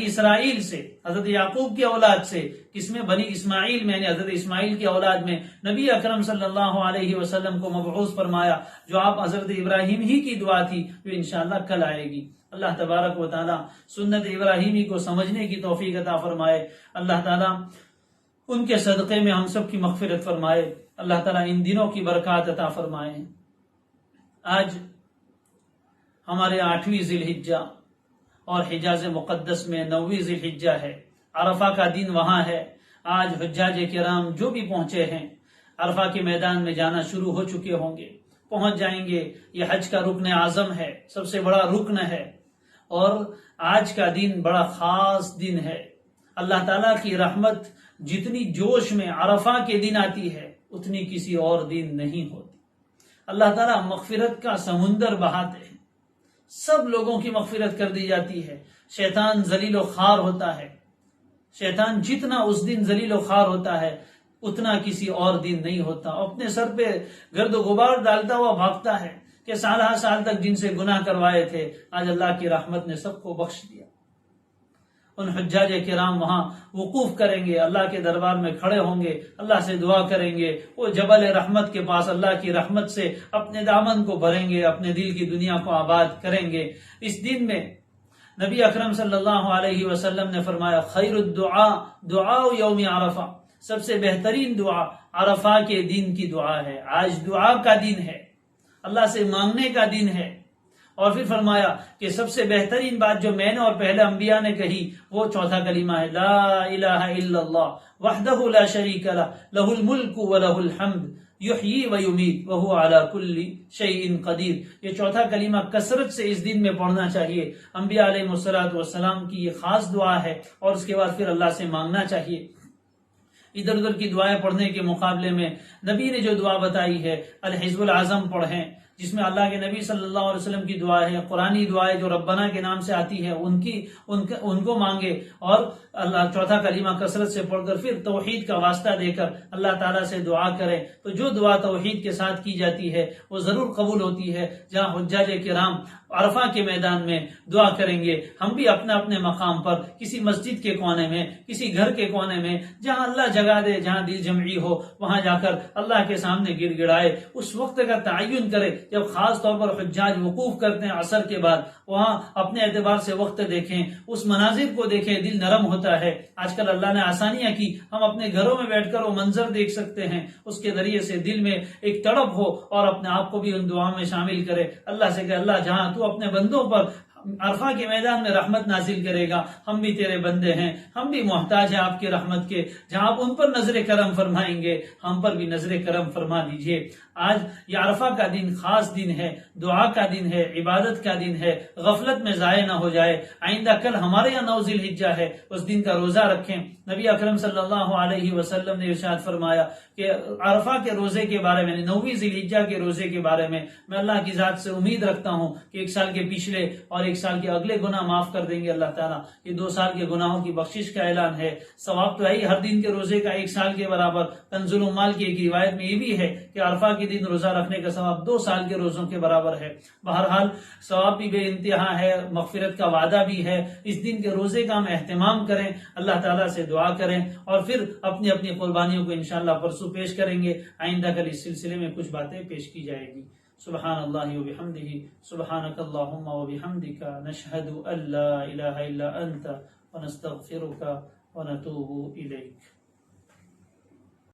اسرائیل سے، حضرت یعقوب کی اولاد سے، کس میں؟ بنی اسماعیل میں، یعنی حضرت اسماعیل کی اولاد میں نبی اکرم صلی اللہ علیہ وسلم کو مبعوث فرمایا، جو آپ حضرت ابراہیم ہی کی دعا تھی، جو انشاءاللہ کل آئے گی۔ اللہ تبارک و تعالی سنت ابراہیمی کو سمجھنے کی توفیق عطا فرمائے۔ اللہ تعالیٰ ان کے صدقے میں ہم سب کی مغفرت فرمائے۔ اللہ تعالیٰ ان دنوں کی برکات عطا فرمائے۔ آج ہمارے 8ویں ذی الحجہ اور حجاز مقدس میں 9ویں ذی الحجہ ہے، عرفہ کا دن وہاں ہے۔ آج حجاج کرام جو بھی پہنچے ہیں، عرفہ کے میدان میں جانا شروع ہو چکے ہوں گے، پہنچ جائیں گے۔ یہ حج کا رکن اعظم ہے، سب سے بڑا رکن ہے، اور آج کا دن بڑا خاص دن ہے۔ اللہ تعالیٰ کی رحمت جتنی جوش میں عرفہ کے دن آتی ہے اتنی کسی اور دن نہیں ہوتی۔ اللہ تعالیٰ مغفرت کا سمندر بہاتے ہیں، سب لوگوں کی مغفرت کر دی جاتی ہے۔ شیطان ذلیل و خوار ہوتا ہے، شیطان جتنا اس دن ذلیل و خوار ہوتا ہے اتنا کسی اور دن نہیں ہوتا۔ اپنے سر پہ گرد و غبار ڈالتا ہوا بھاگتا ہے کہ سال ہر سال تک جن سے گناہ کروائے تھے آج اللہ کی رحمت نے سب کو بخش دیا۔ ان حجاج کرام وہاں وقوف کریں گے، اللہ کے دربار میں کھڑے ہوں گے، اللہ سے دعا کریں گے، وہ جبل رحمت کے پاس اللہ کی رحمت سے اپنے دامن کو بھریں گے، اپنے دل کی دنیا کو آباد کریں گے۔ اس دن میں نبی اکرم صلی اللہ علیہ وسلم نے فرمایا خیر الدعاء دعاء یوم عرفہ، سب سے بہترین دعا عرفہ کے دن کی دعا ہے۔ آج دعا کا دن ہے، اللہ سے مانگنے کا دن ہے۔ اور پھر فرمایا کہ سب سے بہترین بات جو میں نے اور پہلے انبیاء نے کہی وہ چوتھا کلمہ ہے، لا الہ الا اللہ وحدہ لا شریک لہ لہ الملک ولہ الحمد یحیی و یمیت وہو علی کل شیء قدیر۔ یہ چوتھا کلمہ کثرت سے اس دن میں پڑھنا چاہیے۔ انبیاء علیہ السلام کی یہ خاص دعا ہے، اور اس کے بعد پھر اللہ سے مانگنا چاہیے۔ ادھر ادھر کی دعائیں پڑھنے کے مقابلے میں نبی نے جو دعا بتائی ہے الحزب العظم پڑھیں، جس میں اللہ کے نبی صلی اللہ علیہ وسلم کی دعا ہے، قرآنی دعائیں جو ربنا کے نام سے آتی ہے ان کو مانگے، اور اللہ چوتھا کلمہ کثرت سے پڑھ کر پھر توحید کا واسطہ دے کر اللہ تعالیٰ سے دعا کریں۔ تو جو دعا توحید کے ساتھ کی جاتی ہے وہ ضرور قبول ہوتی ہے۔ جہاں حجاج کرام عرفہ کے میدان میں دعا کریں گے، ہم بھی اپنے اپنے مقام پر کسی مسجد کے کونے میں، کسی گھر کے کونے میں، جہاں اللہ جگہ دے، جہاں دل جمعی ہو، وہاں جا کر اللہ کے سامنے گڑ گڑائے۔ اس وقت کا تعین کرے جب خاص طور پر حجاج وقوف کرتے ہیں عصر کے بعد، وہاں اپنے اعتبار سے وقت دیکھیں، اس مناظر کو دیکھیں، دل نرم ہوتا ہے۔ آج کل اللہ نے آسانیاں کی، ہم اپنے گھروں میں بیٹھ کر وہ منظر دیکھ سکتے ہیں، اس کے ذریعے سے دل میں ایک تڑپ ہو، اور اپنے آپ کو بھی ان دعاؤں میں شامل کرے۔ اللہ سے کہ اللہ جہاں تو اپنے بندوں پر عرفہ کے میدان میں رحمت نازل کرے گا، ہم بھی تیرے بندے ہیں، ہم بھی محتاج ہیں آپ کی رحمت کے، جہاں آپ ان پر نظر کرم فرمائیں گے ہم پر بھی نظر کرم فرما دیجئے۔ آج یہ عرفہ کا دن خاص دن ہے، دعا کا دن ہے، عبادت کا دن ہے، غفلت میں ضائع نہ ہو جائے۔ آئندہ کل ہمارے یہاں 9 ذی الحجہ ہے، اس دن کا روزہ رکھیں۔ نبی اکرم صلی اللہ علیہ وسلم نے ارشاد فرمایا کہ عرفہ کے روزے کے بارے میں، 9ویں ذی الحجہ کے روزے کے بارے میں اللہ کی ذات سے امید رکھتا ہوں کہ 1 سال کے پچھلے اور 1 سال کے اگلے گناہ معاف کر دیں گے اللہ تعالیٰ۔ یہ 2 سال کے گناہوں کی بخشش کا اعلان ہے۔ ثواب تو ہے ہی ہر دن کے روزے کا 1 سال کے برابر۔ کنز العمال کی ایک روایت میں یہ بھی ہے کہ عرفہ کے دن روزہ رکھنے کا ثواب 2 سال کے روزوں کے برابر ہے۔ بہرحال ثواب بھی بے انتہا ہے، مغفرت کا وعدہ بھی ہے۔ اس دن کے روزے کا ہم اہتمام کریں، اللہ تعالیٰ سے دعا کریں، اور پھر اپنی اپنی قربانیوں کو انشاءاللہ پرسوں پیش کریں گے۔ آئندہ کل اس سلسلے میں کچھ باتیں پیش کی جائے گی۔ سبحان اللہ وبحمدہ، سبحانک اللہم وبحمدک، نشہد ان لا الہ الا انت ونستغفرک ونتوب الیک۔